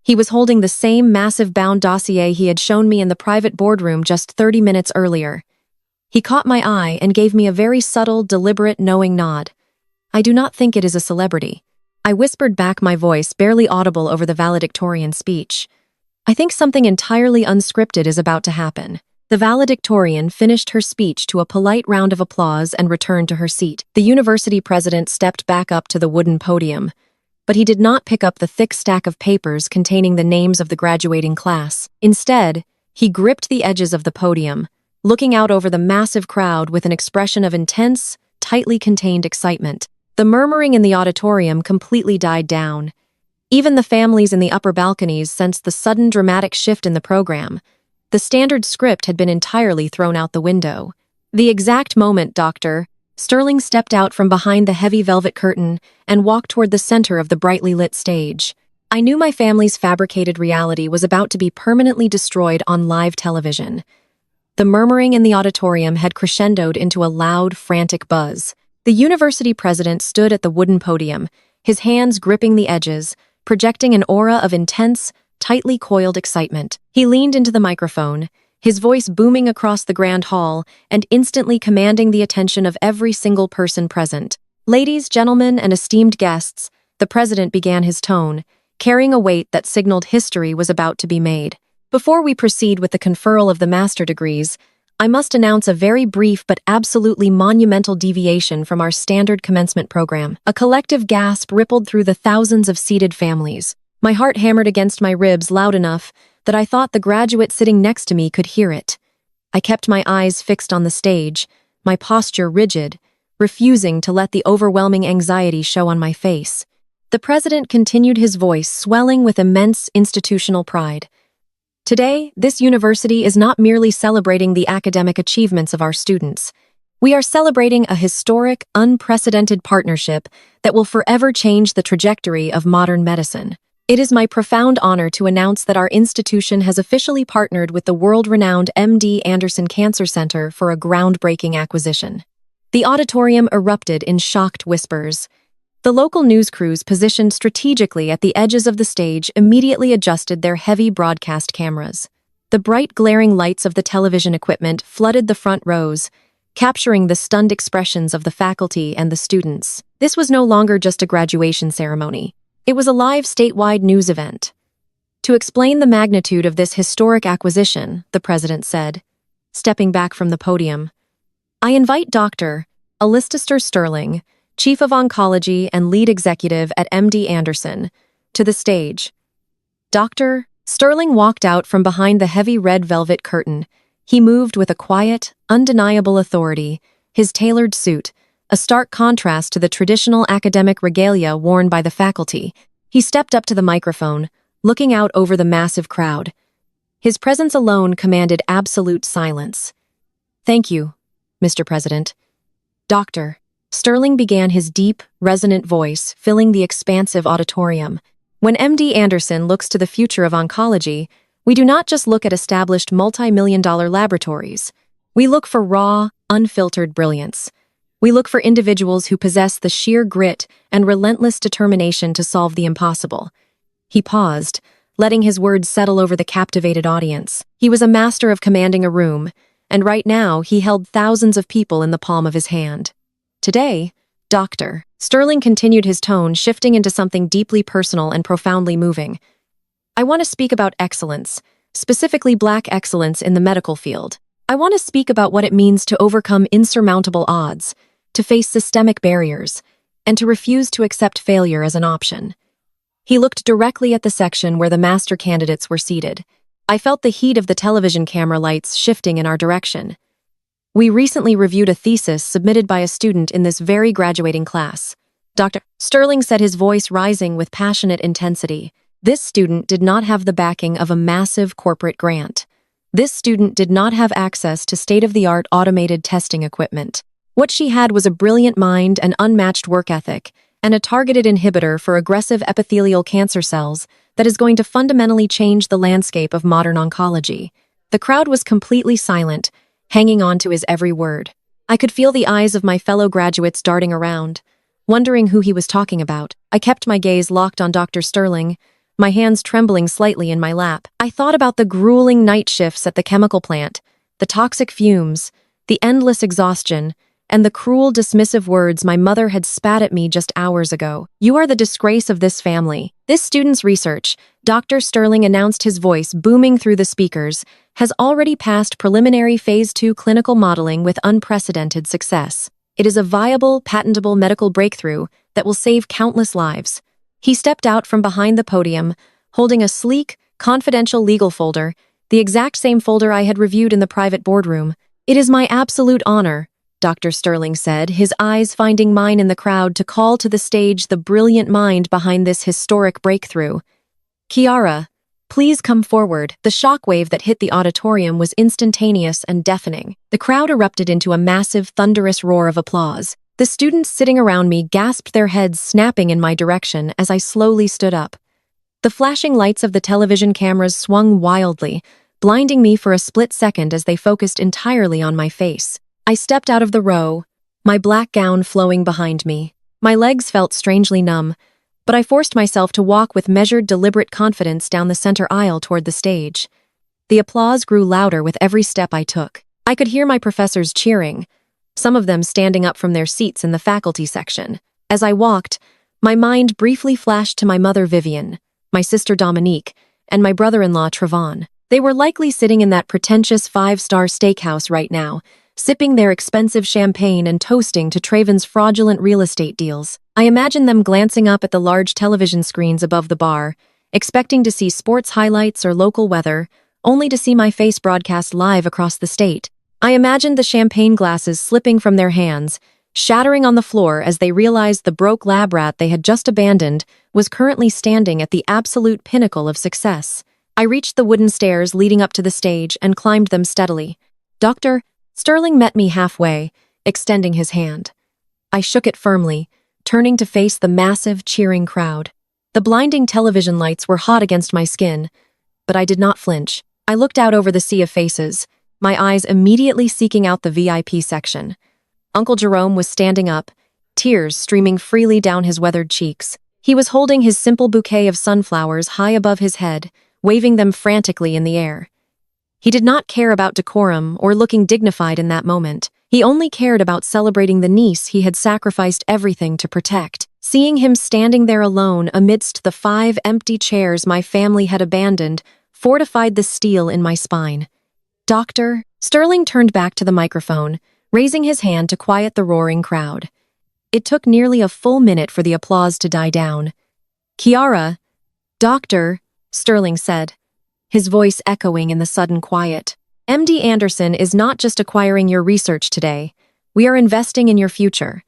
He was holding the same massive bound dossier he had shown me in the private boardroom just 30 minutes earlier. He caught my eye and gave me a very subtle, deliberate, knowing nod. "I do not think it is a celebrity." I whispered back, my voice barely audible over the valedictorian speech. "I think something entirely unscripted is about to happen." The valedictorian finished her speech to a polite round of applause and returned to her seat. The university president stepped back up to the wooden podium, but he did not pick up the thick stack of papers containing the names of the graduating class. Instead, he gripped the edges of the podium, looking out over the massive crowd with an expression of intense, tightly contained excitement. The murmuring in the auditorium completely died down. Even the families in the upper balconies sensed the sudden dramatic shift in the program. The standard script had been entirely thrown out the window. The exact moment Dr. Sterling stepped out from behind the heavy velvet curtain and walked toward the center of the brightly lit stage, I knew my family's fabricated reality was about to be permanently destroyed on live television. The murmuring in the auditorium had crescendoed into a loud, frantic buzz. The university president stood at the wooden podium, his hands gripping the edges, projecting an aura of intense, tightly coiled excitement. He leaned into the microphone, his voice booming across the grand hall and instantly commanding the attention of every single person present. "Ladies, gentlemen, and esteemed guests," the president began his tone, carrying a weight that signaled history was about to be made. "Before we proceed with the conferral of the master degrees, I must announce a very brief but absolutely monumental deviation from our standard commencement program. A collective gasp rippled through the thousands of seated families. My heart hammered against my ribs loud enough that I thought the graduate sitting next to me could hear it. I kept my eyes fixed on the stage, my posture rigid, refusing to let the overwhelming anxiety show on my face. The president continued, his voice swelling with immense institutional pride. Today, this university is not merely celebrating the academic achievements of our students. We are celebrating a historic, unprecedented partnership that will forever change the trajectory of modern medicine. It is my profound honor to announce that our institution has officially partnered with the world-renowned MD Anderson Cancer Center for a groundbreaking acquisition. The auditorium erupted in shocked whispers. The local news crews positioned strategically at the edges of the stage immediately adjusted their heavy broadcast cameras. The bright glaring lights of the television equipment flooded the front rows, capturing the stunned expressions of the faculty and the students. This was no longer just a graduation ceremony. It was a live statewide news event. To explain the magnitude of this historic acquisition, the president said, stepping back from the podium, I invite Dr. Alistair Sterling, Chief of Oncology and Lead Executive at MD Anderson, to the stage. Dr. Sterling walked out from behind the heavy red velvet curtain. He moved with a quiet, undeniable authority, his tailored suit, a stark contrast to the traditional academic regalia worn by the faculty. He stepped up to the microphone, looking out over the massive crowd. His presence alone commanded absolute silence. Thank you, Mr. President. Dr. Sterling began, his deep, resonant voice filling the expansive auditorium. When MD Anderson looks to the future of oncology, we do not just look at established multi-million-dollar laboratories. We look for raw, unfiltered brilliance. We look for individuals who possess the sheer grit and relentless determination to solve the impossible. He paused, letting his words settle over the captivated audience. He was a master of commanding a room, and right now he held thousands of people in the palm of his hand. Today, Dr. Sterling continued, his tone shifting into something deeply personal and profoundly moving. I want to speak about excellence, specifically Black excellence in the medical field. I want to speak about what it means to overcome insurmountable odds, to face systemic barriers, and to refuse to accept failure as an option. He looked directly at the section where the master candidates were seated. I felt the heat of the television camera lights shifting in our direction. We recently reviewed a thesis submitted by a student in this very graduating class. Dr. Sterling said, his voice rising with passionate intensity. This student did not have the backing of a massive corporate grant. This student did not have access to state-of-the-art automated testing equipment. What she had was a brilliant mind and unmatched work ethic, and a targeted inhibitor for aggressive epithelial cancer cells that is going to fundamentally change the landscape of modern oncology. The crowd was completely silent, hanging on to his every word. I could feel the eyes of my fellow graduates darting around, wondering who he was talking about. I kept my gaze locked on Dr. Sterling, my hands trembling slightly in my lap. I thought about the grueling night shifts at the chemical plant, the toxic fumes, the endless exhaustion, and the cruel, dismissive words my mother had spat at me just hours ago. You are the disgrace of this family. This student's research, Dr. Sterling announced, his voice booming through the speakers, has already passed preliminary Phase 2 clinical modeling with unprecedented success. It is a viable, patentable medical breakthrough that will save countless lives. He stepped out from behind the podium, holding a sleek, confidential legal folder, the exact same folder I had reviewed in the private boardroom. It is my absolute honor, Dr. Sterling said, his eyes finding mine in the crowd, to call to the stage the brilliant mind behind this historic breakthrough. Kiara, please come forward. The shockwave that hit the auditorium was instantaneous and deafening. The crowd erupted into a massive, thunderous roar of applause. The students sitting around me gasped, their heads snapping in my direction as I slowly stood up. The flashing lights of the television cameras swung wildly, blinding me for a split second as they focused entirely on my face. I stepped out of the row, my black gown flowing behind me. My legs felt strangely numb, but I forced myself to walk with measured, deliberate confidence down the center aisle toward the stage. The applause grew louder with every step I took. I could hear my professors cheering, some of them standing up from their seats in the faculty section. As I walked, my mind briefly flashed to my mother Vivian, my sister Dominique, and my brother-in-law Trevon. They were likely sitting in that pretentious five-star steakhouse right now, sipping their expensive champagne and toasting to Traven's fraudulent real estate deals. I imagined them glancing up at the large television screens above the bar, expecting to see sports highlights or local weather, only to see my face broadcast live across the state. I imagined the champagne glasses slipping from their hands, shattering on the floor as they realized the broke lab rat they had just abandoned was currently standing at the absolute pinnacle of success. I reached the wooden stairs leading up to the stage and climbed them steadily. Dr. Sterling met me halfway, extending his hand. I shook it firmly, turning to face the massive, cheering crowd. The blinding television lights were hot against my skin, but I did not flinch. I looked out over the sea of faces, my eyes immediately seeking out the VIP section. Uncle Jerome was standing up, tears streaming freely down his weathered cheeks. He was holding his simple bouquet of sunflowers high above his head, waving them frantically in the air. He did not care about decorum or looking dignified in that moment. He only cared about celebrating the niece he had sacrificed everything to protect. Seeing him standing there alone amidst the 5 empty chairs my family had abandoned fortified the steel in my spine. Doctor, Sterling turned back to the microphone, raising his hand to quiet the roaring crowd. It took nearly a full minute for the applause to die down. Kiara, Doctor, Sterling said, his voice echoing in the sudden quiet. MD Anderson is not just acquiring your research today. We are investing in your future.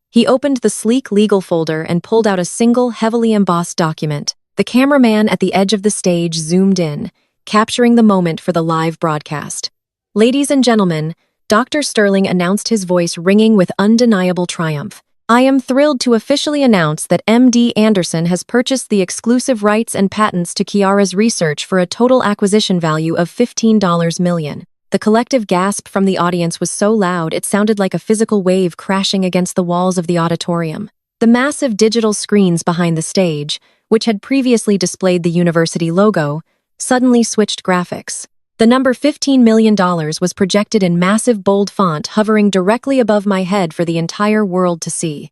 He opened the sleek legal folder and pulled out a single, heavily embossed document. The cameraman at the edge of the stage zoomed in, capturing the moment for the live broadcast. Ladies and gentlemen, Dr. Sterling announced, his voice ringing with undeniable triumph. I am thrilled to officially announce that MD Anderson has purchased the exclusive rights and patents to Kiara's research for a total acquisition value of $15 million. The collective gasp from the audience was so loud it sounded like a physical wave crashing against the walls of the auditorium. The massive digital screens behind the stage, which had previously displayed the university logo, suddenly switched graphics. The number $15 million was projected in massive bold font hovering directly above my head for the entire world to see.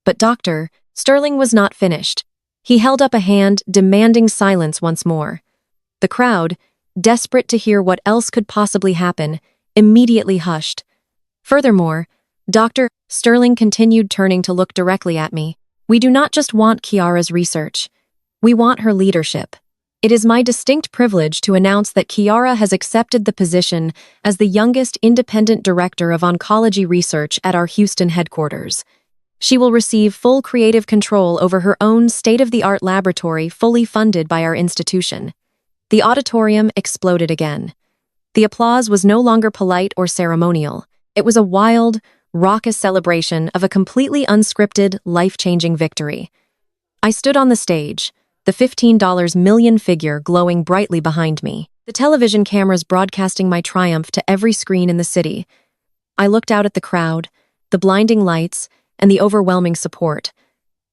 But Dr. Sterling was not finished. He held up a hand, demanding silence once more. The crowd, desperate to hear what else could possibly happen, immediately hushed. Furthermore, Dr. Sterling continued, turning to look directly at me. We do not just want Kiara's research. We want her leadership. It is my distinct privilege to announce that Kiara has accepted the position as the youngest independent director of oncology research at our Houston headquarters. She will receive full creative control over her own state-of-the-art laboratory fully funded by our institution. The auditorium exploded again. The applause was no longer polite or ceremonial. It was a wild, raucous celebration of a completely unscripted, life-changing victory. I stood on the stage, the $15 million figure glowing brightly behind me, the television cameras broadcasting my triumph to every screen in the city. I looked out at the crowd, the blinding lights, and the overwhelming support.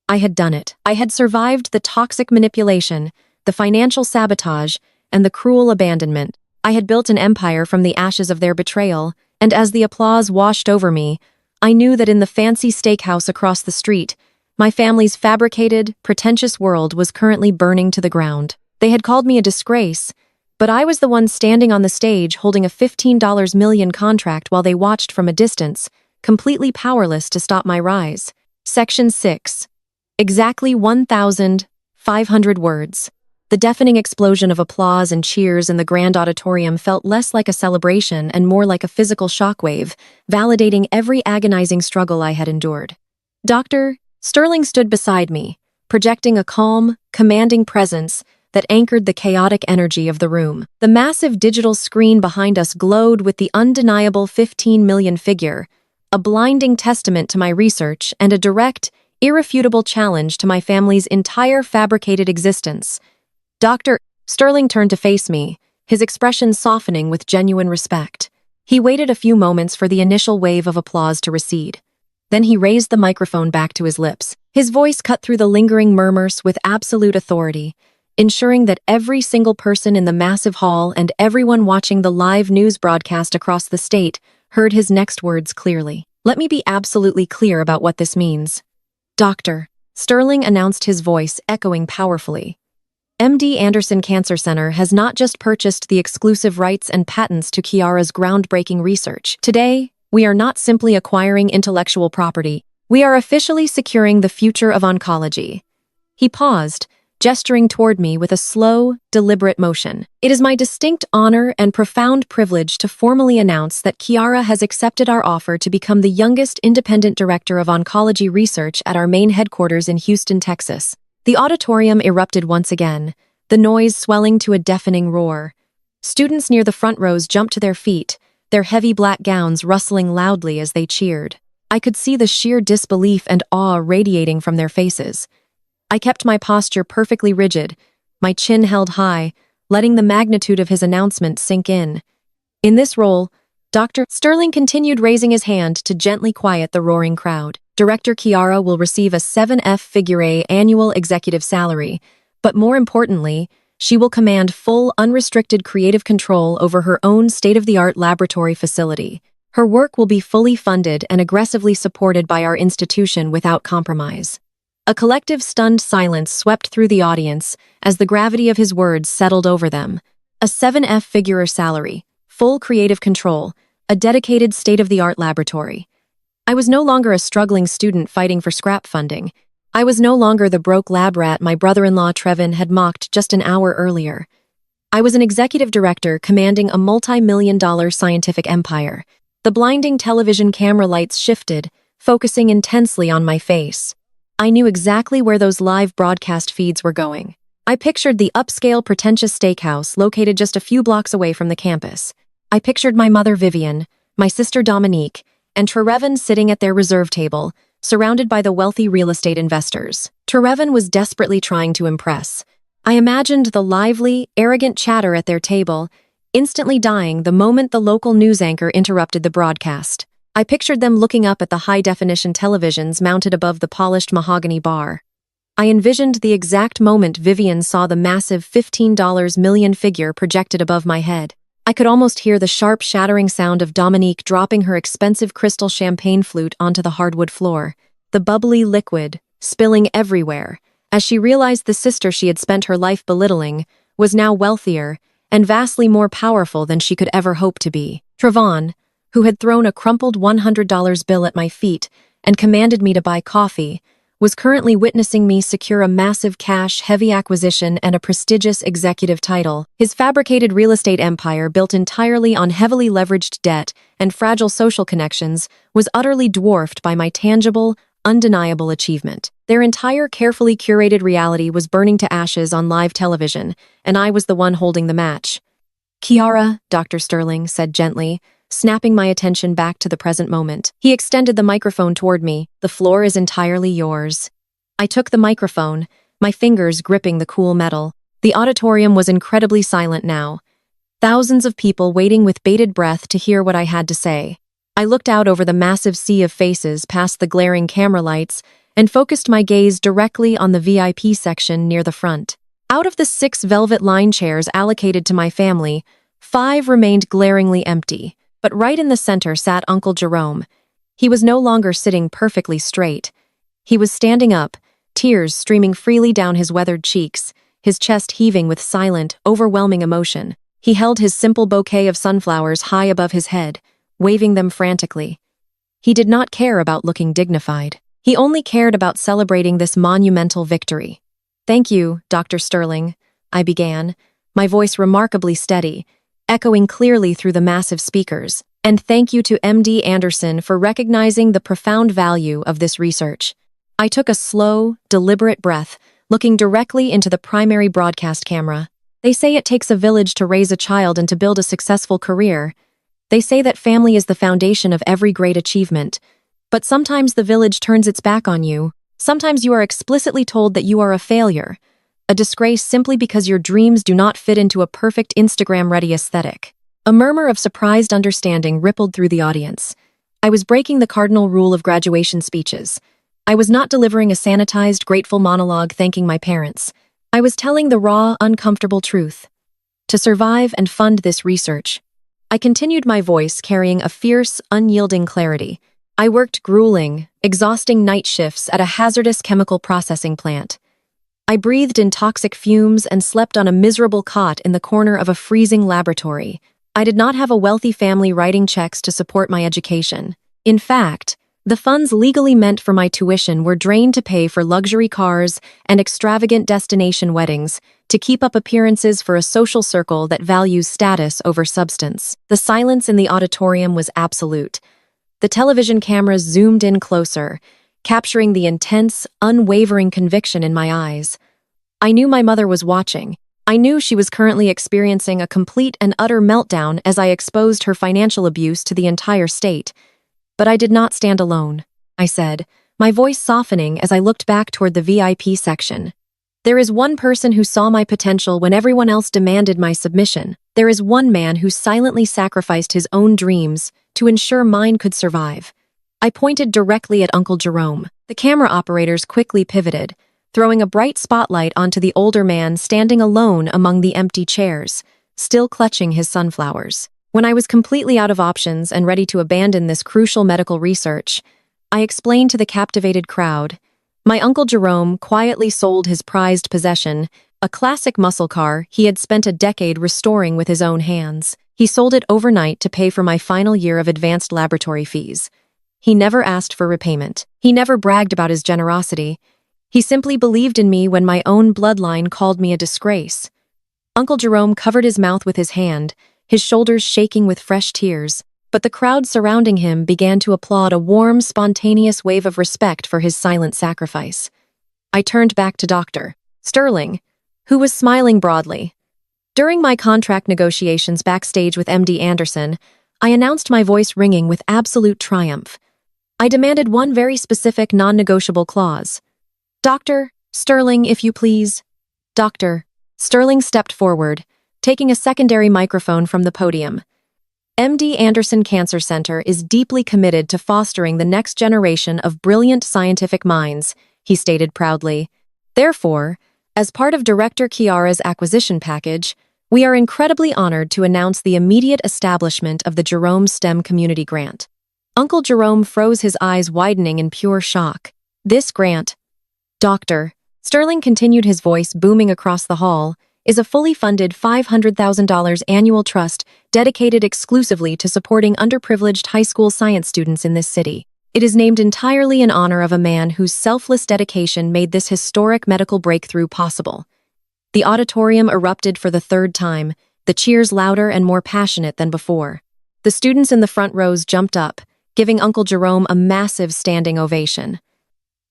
I had done it. I had survived the toxic manipulation, the financial sabotage, and the cruel abandonment. I had built an empire from the ashes of their betrayal, and as the applause washed over me, I knew that in the fancy steakhouse across the street, my family's fabricated, pretentious world was currently burning to the ground. They had called me a disgrace, but I was the one standing on the stage holding a $15 million contract while they watched from a distance, completely powerless to stop my rise. Section 6. Exactly 1,500 words. The deafening explosion of applause and cheers in the grand auditorium felt less like a celebration and more like a physical shockwave, validating every agonizing struggle I had endured. Dr. Sterling stood beside me, projecting a calm, commanding presence that anchored the chaotic energy of the room. The massive digital screen behind us glowed with the undeniable 15 million figure, a blinding testament to my research and a direct, irrefutable challenge to my family's entire fabricated existence. Dr. Sterling turned to face me, his expression softening with genuine respect. He waited a few moments for the initial wave of applause to recede. Then he raised the microphone back to his lips. His voice cut through the lingering murmurs with absolute authority, ensuring that every single person in the massive hall and everyone watching the live news broadcast across the state heard his next words clearly. Let me be absolutely clear about what this means. Dr. Sterling announced, his voice echoing powerfully. MD Anderson Cancer Center has not just purchased the exclusive rights and patents to Kiara's groundbreaking research. Today, we are not simply acquiring intellectual property. We are officially securing the future of oncology. He paused, gesturing toward me with a slow, deliberate motion. It is my distinct honor and profound privilege to formally announce that Kiara has accepted our offer to become the youngest independent director of oncology research at our main headquarters in Houston, Texas. The auditorium erupted once again, the noise swelling to a deafening roar. Students near the front rows jumped to their feet, their heavy black gowns rustling loudly as they cheered. I could see the sheer disbelief and awe radiating from their faces. I kept my posture perfectly rigid, my chin held high, letting the magnitude of his announcement sink in. In this role, Dr. Sterling continued raising his hand to gently quiet the roaring crowd. Director Kiara will receive a 7-figure annual executive salary, but more importantly, she will command full, unrestricted creative control over her own state-of-the-art laboratory facility. Her work will be fully funded and aggressively supported by our institution without compromise. A collective stunned silence swept through the audience as the gravity of his words settled over them. A 7-figure salary, full creative control, a dedicated state-of-the-art laboratory. I was no longer a struggling student fighting for scrap funding. I was no longer the broke lab rat my brother-in-law Trevin had mocked just an hour earlier. I was an executive director commanding a multi-million-dollar scientific empire. The blinding television camera lights shifted, focusing intensely on my face. I knew exactly where those live broadcast feeds were going. I pictured the upscale, pretentious steakhouse located just a few blocks away from the campus. I pictured my mother Vivian, my sister Dominique, and Trevin sitting at their reserve table, surrounded by the wealthy real estate investors. Trevin was desperately trying to impress. I imagined the lively, arrogant chatter at their table, instantly dying the moment the local news anchor interrupted the broadcast. I pictured them looking up at the high-definition televisions mounted above the polished mahogany bar. I envisioned the exact moment Vivian saw the massive $15 million figure projected above my head. I could almost hear the sharp, shattering sound of Dominique dropping her expensive crystal champagne flute onto the hardwood floor, the bubbly liquid spilling everywhere, as she realized the sister she had spent her life belittling was now wealthier and vastly more powerful than she could ever hope to be. Trevon, who had thrown a crumpled $100 bill at my feet and commanded me to buy coffee, was currently witnessing me secure a massive cash-heavy acquisition and a prestigious executive title. His fabricated real estate empire, built entirely on heavily leveraged debt and fragile social connections, was utterly dwarfed by my tangible, undeniable achievement. Their entire carefully curated reality was burning to ashes on live television, and I was the one holding the match. "Kiara," Dr. Sterling said gently, snapping my attention back to the present moment. He extended the microphone toward me. "The floor is entirely yours." I took the microphone, my fingers gripping the cool metal. The auditorium was incredibly silent now, thousands of people waiting with bated breath to hear what I had to say. I looked out over the massive sea of faces past the glaring camera lights and focused my gaze directly on the VIP section near the front. Out of the 6 velvet-lined chairs allocated to my family, 5 remained glaringly empty. But right in the center sat Uncle Jerome. He was no longer sitting perfectly straight. He was standing up, tears streaming freely down his weathered cheeks, his chest heaving with silent, overwhelming emotion. He held his simple bouquet of sunflowers high above his head, waving them frantically. He did not care about looking dignified. He only cared about celebrating this monumental victory. "Thank you, Dr. Sterling," I began, my voice remarkably steady, echoing clearly through the massive speakers. "And thank you to MD Anderson for recognizing the profound value of this research." I took a slow, deliberate breath, looking directly into the primary broadcast camera. "They say it takes a village to raise a child and to build a successful career. They say that family is the foundation of every great achievement. But sometimes the village turns its back on you. Sometimes you are explicitly told that you are a failure, a disgrace simply because your dreams do not fit into a perfect Instagram-ready aesthetic." A murmur of surprised understanding rippled through the audience. I was breaking the cardinal rule of graduation speeches. I was not delivering a sanitized, grateful monologue thanking my parents. I was telling the raw, uncomfortable truth. To survive and fund this research, I continued, my voice carrying a fierce, unyielding clarity. I worked grueling, exhausting night shifts at a hazardous chemical processing plant. I breathed in toxic fumes and slept on a miserable cot in the corner of a freezing laboratory. I did not have a wealthy family writing checks to support my education. In fact, the funds legally meant for my tuition were drained to pay for luxury cars and extravagant destination weddings, to keep up appearances for a social circle that values status over substance. The silence in the auditorium was absolute. The television cameras zoomed in closer, capturing the intense, unwavering conviction in my eyes. I knew my mother was watching. I knew she was currently experiencing a complete and utter meltdown as I exposed her financial abuse to the entire state. But I did not stand alone, I said, my voice softening as I looked back toward the VIP section. There is one person who saw my potential when everyone else demanded my submission. There is one man who silently sacrificed his own dreams to ensure mine could survive. I pointed directly at Uncle Jerome. The camera operators quickly pivoted, throwing a bright spotlight onto the older man standing alone among the empty chairs, still clutching his sunflowers. When I was completely out of options and ready to abandon this crucial medical research, I explained to the captivated crowd. My Uncle Jerome quietly sold his prized possession, a classic muscle car he had spent a decade restoring with his own hands. He sold it overnight to pay for my final year of advanced laboratory fees. He never asked for repayment. He never bragged about his generosity. He simply believed in me when my own bloodline called me a disgrace. Uncle Jerome covered his mouth with his hand, his shoulders shaking with fresh tears, but the crowd surrounding him began to applaud a warm, spontaneous wave of respect for his silent sacrifice. I turned back to Dr. Sterling, who was smiling broadly. During my contract negotiations backstage with MD Anderson, I announced, my voice ringing with absolute triumph. I demanded one very specific, non-negotiable clause. Dr. Sterling, if you please. Dr. Sterling stepped forward, taking a secondary microphone from the podium. MD Anderson Cancer Center is deeply committed to fostering the next generation of brilliant scientific minds, he stated proudly. Therefore, as part of Director Chiara's acquisition package, we are incredibly honored to announce the immediate establishment of the Jerome STEM Community Grant. Uncle Jerome froze, his eyes widening in pure shock. This grant, Dr. Sterling continued, his voice booming across the hall, is a fully funded $500,000 annual trust dedicated exclusively to supporting underprivileged high school science students in this city. It is named entirely in honor of a man whose selfless dedication made this historic medical breakthrough possible. The auditorium erupted for the third time, the cheers louder and more passionate than before. The students in the front rows jumped up, giving Uncle Jerome a massive standing ovation.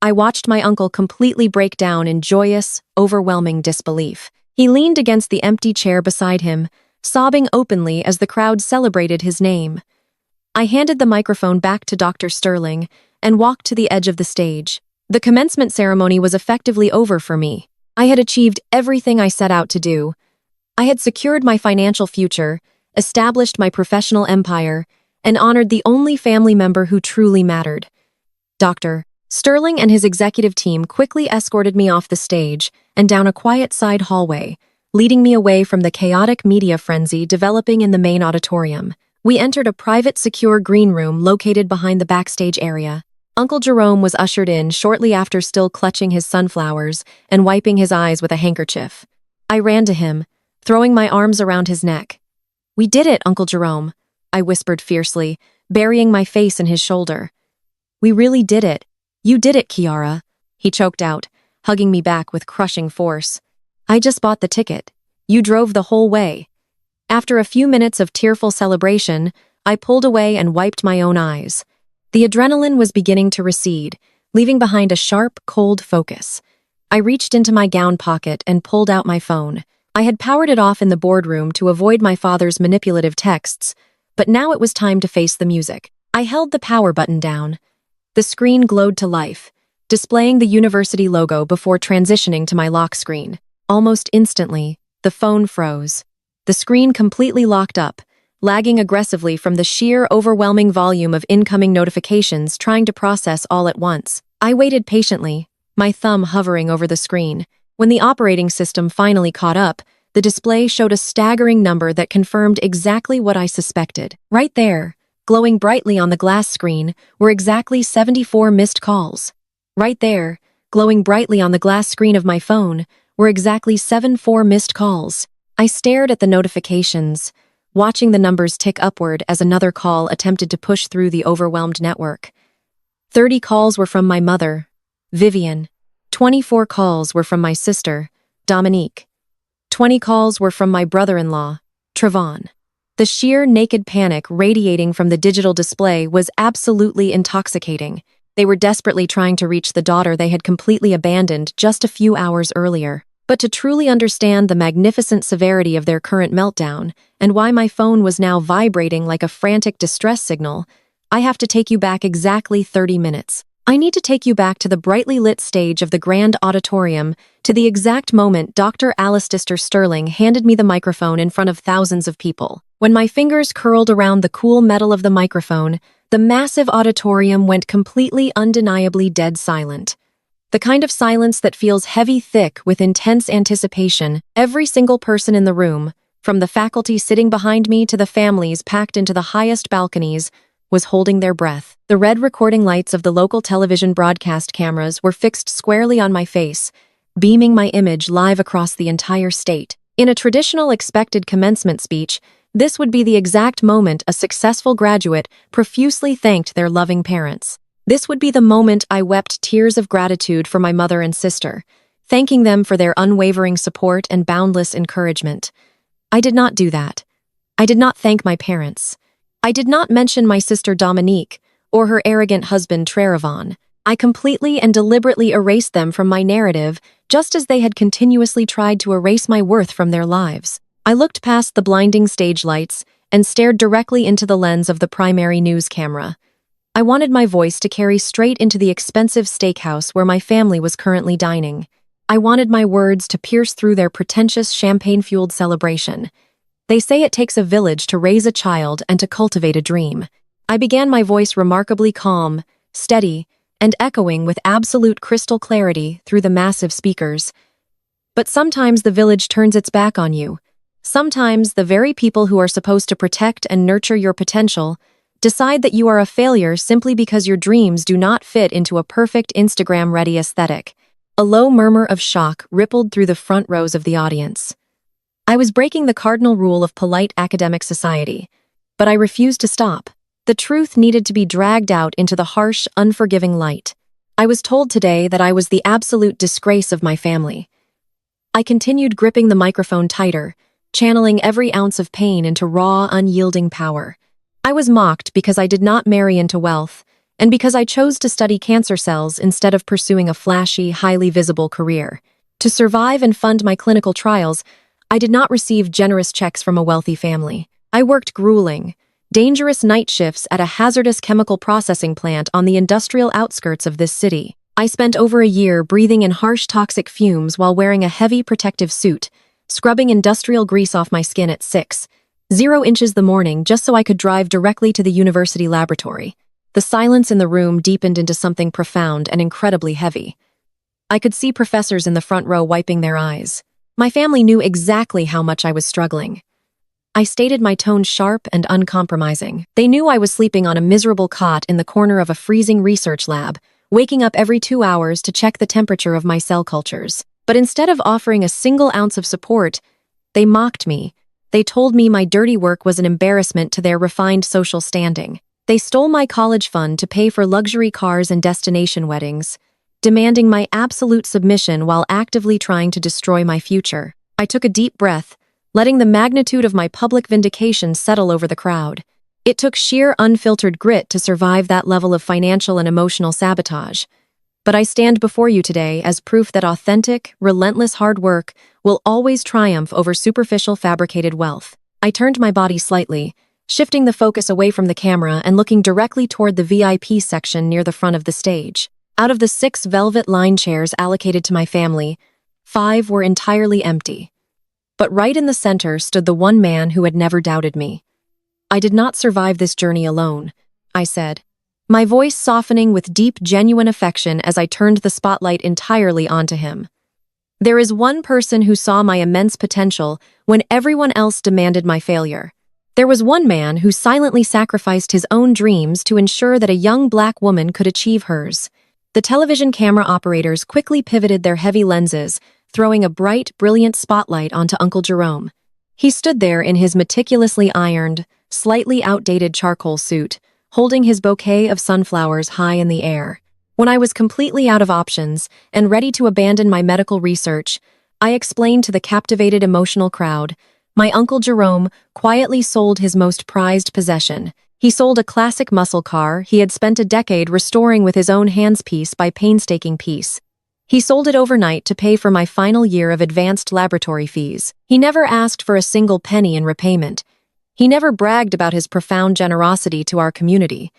I watched my uncle completely break down in joyous, overwhelming disbelief. He leaned against the empty chair beside him, sobbing openly as the crowd celebrated his name. I handed the microphone back to Dr. Sterling and walked to the edge of the stage. The commencement ceremony was effectively over for me. I had achieved everything I set out to do. I had secured my financial future, established my professional empire, and honored the only family member who truly mattered. Dr. Sterling and his executive team quickly escorted me off the stage and down a quiet side hallway, leading me away from the chaotic media frenzy developing in the main auditorium. We entered a private, secure green room located behind the backstage area. Uncle Jerome was ushered in shortly after, still clutching his sunflowers and wiping his eyes with a handkerchief. I ran to him, throwing my arms around his neck. "We did it, Uncle Jerome," I whispered fiercely, burying my face in his shoulder. "We really did it. You did it, Chiara," he choked out, hugging me back with crushing force. "I just bought the ticket. You drove the whole way." After a few minutes of tearful celebration, I pulled away and wiped my own eyes. The adrenaline was beginning to recede, leaving behind a sharp, cold focus. I reached into my gown pocket and pulled out my phone. I had powered it off in the boardroom to avoid my father's manipulative texts, but now it was time to face the music. I held the power button down. The screen glowed to life, displaying the university logo before transitioning to my lock screen. Almost instantly, the phone froze. The screen completely locked up, lagging aggressively from the sheer, overwhelming volume of incoming notifications trying to process all at once. I waited patiently, my thumb hovering over the screen. When the operating system finally caught up, the display showed a staggering number that confirmed exactly what I suspected. Right there, glowing brightly on the glass screen, were exactly 74 missed calls. Right there, glowing brightly on the glass screen of my phone, were exactly 74 missed calls. I stared at the notifications, watching the numbers tick upward as another call attempted to push through the overwhelmed network. 30 calls were from my mother, Vivian. 24 calls were from my sister, Dominique. 20 calls were from my brother-in-law, Trevon. The sheer naked panic radiating from the digital display was absolutely intoxicating. They were desperately trying to reach the daughter they had completely abandoned just a few hours earlier. But to truly understand the magnificent severity of their current meltdown, and why my phone was now vibrating like a frantic distress signal, I have to take you back exactly 30 minutes. I need to take you back to the brightly lit stage of the Grand Auditorium, to the exact moment Dr. Alistair Sterling handed me the microphone in front of thousands of people. When my fingers curled around the cool metal of the microphone, the massive auditorium went completely undeniably dead silent. The kind of silence that feels heavy thick with intense anticipation. Every single person in the room, from the faculty sitting behind me to the families packed into the highest balconies, was holding their breath. The red recording lights of the local television broadcast cameras were fixed squarely on my face, beaming my image live across the entire state. In a traditional expected commencement speech, this would be the exact moment a successful graduate profusely thanked their loving parents. This would be the moment I wept tears of gratitude for my mother and sister, thanking them for their unwavering support and boundless encouragement. I did not do that. I did not thank my parents. I did not mention my sister Dominique or her arrogant husband Trevon. I completely and deliberately erased them from my narrative, just as they had continuously tried to erase my worth from their lives. I looked past the blinding stage lights and stared directly into the lens of the primary news camera. I wanted my voice to carry straight into the expensive steakhouse where my family was currently dining. I wanted my words to pierce through their pretentious champagne-fueled celebration. They say it takes a village to raise a child and to cultivate a dream. I began my voice remarkably calm, steady, and echoing with absolute crystal clarity through the massive speakers. But sometimes the village turns its back on you. Sometimes the very people who are supposed to protect and nurture your potential decide that you are a failure simply because your dreams do not fit into a perfect Instagram-ready aesthetic. A low murmur of shock rippled through the front rows of the audience. I was breaking the cardinal rule of polite academic society, but I refused to stop. The truth needed to be dragged out into the harsh, unforgiving light. I was told today that I was the absolute disgrace of my family. I continued gripping the microphone tighter, channeling every ounce of pain into raw, unyielding power. I was mocked because I did not marry into wealth, and because I chose to study cancer cells instead of pursuing a flashy, highly visible career. To survive and fund my clinical trials, I did not receive generous checks from a wealthy family. I worked grueling, dangerous night shifts at a hazardous chemical processing plant on the industrial outskirts of this city. I spent over a year breathing in harsh toxic fumes while wearing a heavy protective suit, scrubbing industrial grease off my skin at 6:0 the morning just so I could drive directly to the university laboratory. The silence in the room deepened into something profound and incredibly heavy. I could see professors in the front row wiping their eyes. My family knew exactly how much I was struggling. I stated my tone sharp and uncompromising. They knew I was sleeping on a miserable cot in the corner of a freezing research lab, waking up every 2 hours to check the temperature of my cell cultures. But instead of offering a single ounce of support, they mocked me. They told me my dirty work was an embarrassment to their refined social standing. They stole my college fund to pay for luxury cars and destination weddings, demanding my absolute submission while actively trying to destroy my future. I took a deep breath, letting the magnitude of my public vindication settle over the crowd. It took sheer unfiltered grit to survive that level of financial and emotional sabotage. But I stand before you today as proof that authentic, relentless hard work will always triumph over superficial fabricated wealth. I turned my body slightly, shifting the focus away from the camera and looking directly toward the VIP section near the front of the stage. Out of the 6 velvet-lined chairs allocated to my family, 5 were entirely empty. But right in the center stood the one man who had never doubted me. I did not survive this journey alone, I said, my voice softening with deep, genuine affection as I turned the spotlight entirely onto him. There is one person who saw my immense potential when everyone else demanded my failure. There was one man who silently sacrificed his own dreams to ensure that a young black woman could achieve hers. The television camera operators quickly pivoted their heavy lenses, throwing a bright, brilliant spotlight onto Uncle Jerome. He stood there in his meticulously ironed, slightly outdated charcoal suit, holding his bouquet of sunflowers high in the air. When I was completely out of options and ready to abandon my medical research, I explained to the captivated emotional crowd, my Uncle Jerome quietly sold his most prized possession. He sold a classic muscle car he had spent a decade restoring with his own hands piece by painstaking piece. He sold it overnight to pay for my final year of advanced laboratory fees. He never asked for a single penny in repayment. He never bragged about his profound generosity to our community.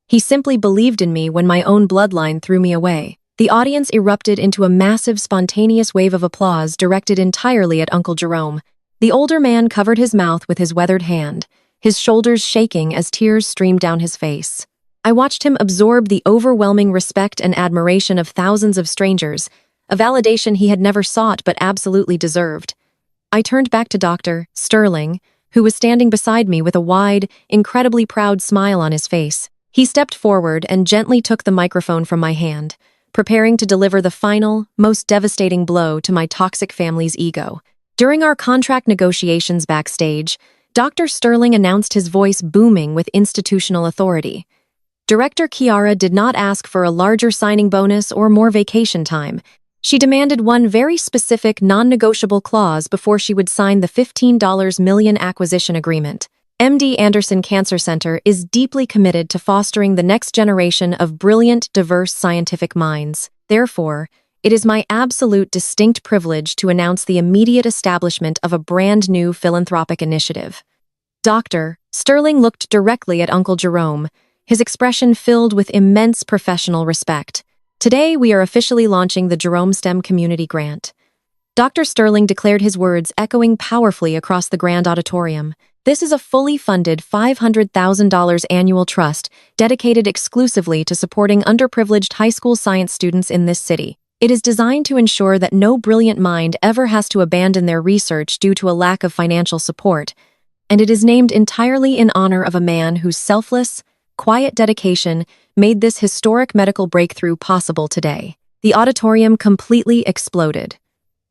He simply believed in me when my own bloodline threw me away. The audience erupted into a massive, spontaneous wave of applause directed entirely at Uncle Jerome. The older man covered his mouth with his weathered hand, his shoulders shaking as tears streamed down his face. I watched him absorb the overwhelming respect and admiration of thousands of strangers, a validation he had never sought but absolutely deserved. I turned back to Dr. Sterling, who was standing beside me with a wide, incredibly proud smile on his face. He stepped forward and gently took the microphone from my hand, preparing to deliver the final, most devastating blow to my toxic family's ego. During our contract negotiations backstage, Dr. Sterling announced, his voice booming with institutional authority. Director Kiara did not ask for a larger signing bonus or more vacation time. She demanded one very specific, non-negotiable clause before she would sign the $15 million acquisition agreement. MD Anderson Cancer Center is deeply committed to fostering the next generation of brilliant, diverse scientific minds. Therefore, it is my absolute distinct privilege to announce the immediate establishment of a brand new philanthropic initiative. Dr. Sterling looked directly at Uncle Jerome, his expression filled with immense professional respect. Today, we are officially launching the Jerome STEM Community Grant. Dr. Sterling declared, his words echoing powerfully across the grand auditorium. This is a fully funded $500,000 annual trust dedicated exclusively to supporting underprivileged high school science students in this city. It is designed to ensure that no brilliant mind ever has to abandon their research due to a lack of financial support, and it is named entirely in honor of a man whose selfless, quiet dedication made this historic medical breakthrough possible today. The auditorium completely exploded.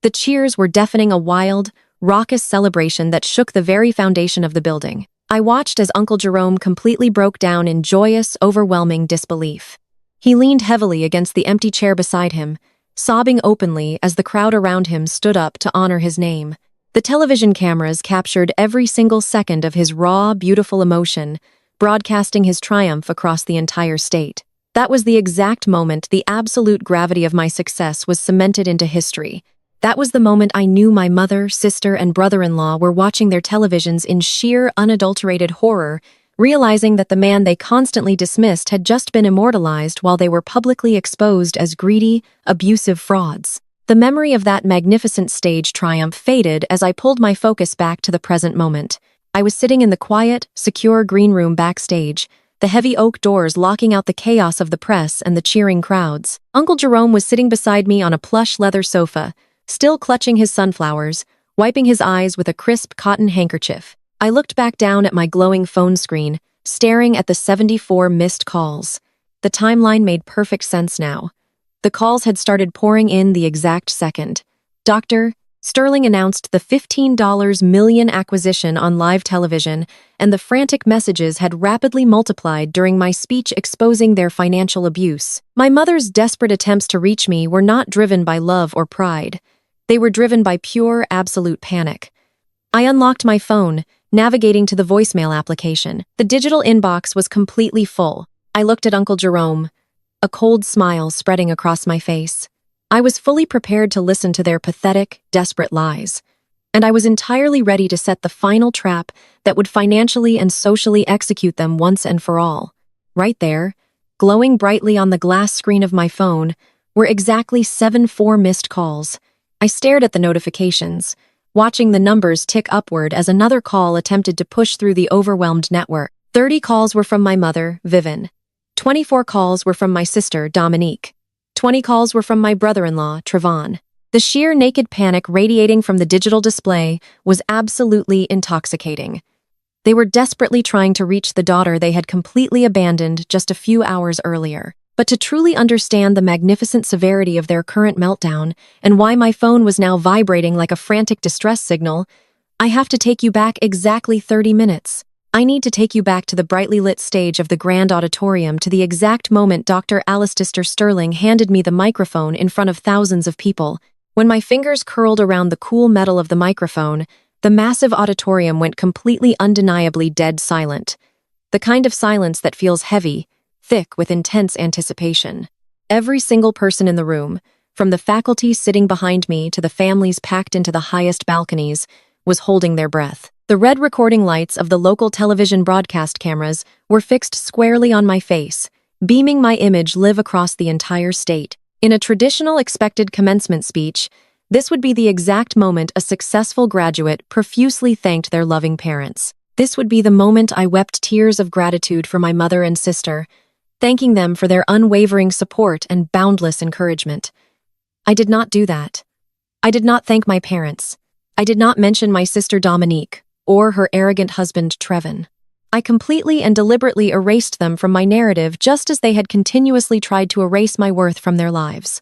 The cheers were deafening, a wild, raucous celebration that shook the very foundation of the building. I watched as Uncle Jerome completely broke down in joyous, overwhelming disbelief. He leaned heavily against the empty chair beside him, sobbing openly as the crowd around him stood up to honor his name. The television cameras captured every single second of his raw, beautiful emotion, broadcasting his triumph across the entire state. That was the exact moment the absolute gravity of my success was cemented into history. That was the moment I knew my mother, sister, and brother-in-law were watching their televisions in sheer, unadulterated horror, realizing that the man they constantly dismissed had just been immortalized while they were publicly exposed as greedy, abusive frauds. The memory of that magnificent stage triumph faded as I pulled my focus back to the present moment. I was sitting in the quiet, secure green room backstage, the heavy oak doors locking out the chaos of the press and the cheering crowds. Uncle Jerome was sitting beside me on a plush leather sofa, still clutching his sunflowers, wiping his eyes with a crisp cotton handkerchief. I looked back down at my glowing phone screen, staring at the 74 missed calls. The timeline made perfect sense now. The calls had started pouring in the exact second. Dr. Sterling announced the $15 million acquisition on live television, and the frantic messages had rapidly multiplied during my speech exposing their financial abuse. My mother's desperate attempts to reach me were not driven by love or pride. They were driven by pure, absolute panic. I unlocked my phone, navigating to the voicemail application. The digital inbox was completely full. I looked at Uncle Jerome, a cold smile spreading across my face. I was fully prepared to listen to their pathetic, desperate lies, and I was entirely ready to set the final trap that would financially and socially execute them once and for all. Right there, glowing brightly on the glass screen of my phone, were exactly 74 missed calls. I stared at the notifications, watching the numbers tick upward as another call attempted to push through the overwhelmed network. 30 calls were from my mother, Vivian. 24 calls were from my sister, Dominique. 20 calls were from my brother-in-law, Trevon. The sheer naked panic radiating from the digital display was absolutely intoxicating. They were desperately trying to reach the daughter they had completely abandoned just a few hours earlier. But to truly understand the magnificent severity of their current meltdown and why my phone was now vibrating like a frantic distress signal, I have to take you back exactly 30 minutes. I need to take you back to the brightly lit stage of the grand auditorium, to the exact moment Dr. Alistair Sterling handed me the microphone in front of thousands of people. When my fingers curled around the cool metal of the microphone, the massive auditorium went completely undeniably dead silent. The kind of silence that feels heavy, thick with intense anticipation. Every single person in the room, from the faculty sitting behind me to the families packed into the highest balconies, was holding their breath. The red recording lights of the local television broadcast cameras were fixed squarely on my face, beaming my image live across the entire state. In a traditional expected commencement speech, this would be the exact moment a successful graduate profusely thanked their loving parents. This would be the moment I wept tears of gratitude for my mother and sister, thanking them for their unwavering support and boundless encouragement. I did not do that. I did not thank my parents. I did not mention my sister Dominique or her arrogant husband Trevin. I completely and deliberately erased them from my narrative, just as they had continuously tried to erase my worth from their lives.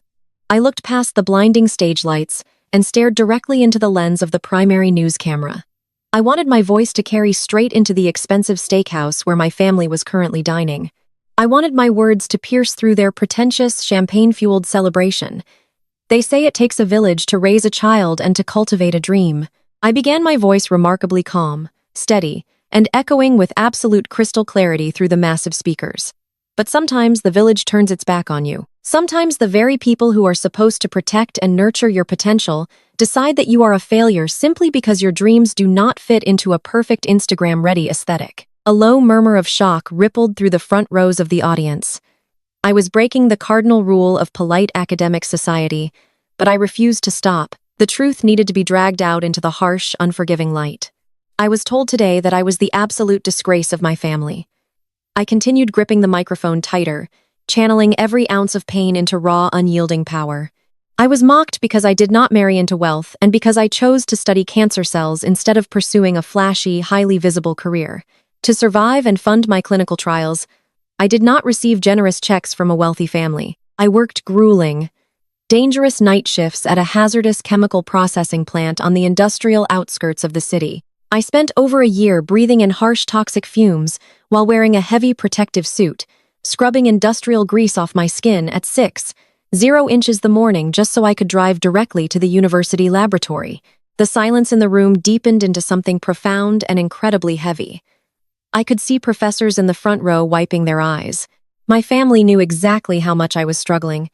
I looked past the blinding stage lights and stared directly into the lens of the primary news camera. I wanted my voice to carry straight into the expensive steakhouse where my family was currently dining. I wanted my words to pierce through their pretentious, champagne-fueled celebration. They say it takes a village to raise a child and to cultivate a dream. I began my voice remarkably calm, steady, and echoing with absolute crystal clarity through the massive speakers. But sometimes the village turns its back on you. Sometimes the very people who are supposed to protect and nurture your potential decide that you are a failure simply because your dreams do not fit into a perfect Instagram-ready aesthetic. A low murmur of shock rippled through the front rows of the audience. I was breaking the cardinal rule of polite academic society, but I refused to stop. The truth needed to be dragged out into the harsh, unforgiving light. I was told today that I was the absolute disgrace of my family. I continued gripping the microphone tighter, channeling every ounce of pain into raw, unyielding power. I was mocked because I did not marry into wealth and because I chose to study cancer cells instead of pursuing a flashy, highly visible career. To survive and fund my clinical trials, I did not receive generous checks from a wealthy family. I worked grueling, dangerous night shifts at a hazardous chemical processing plant on the industrial outskirts of the city. I spent over a year breathing in harsh toxic fumes while wearing a heavy protective suit, scrubbing industrial grease off my skin at 6:00 inches the morning just so I could drive directly to the university laboratory. The silence in the room deepened into something profound and incredibly heavy. I could see professors in the front row wiping their eyes. My family knew exactly how much I was struggling.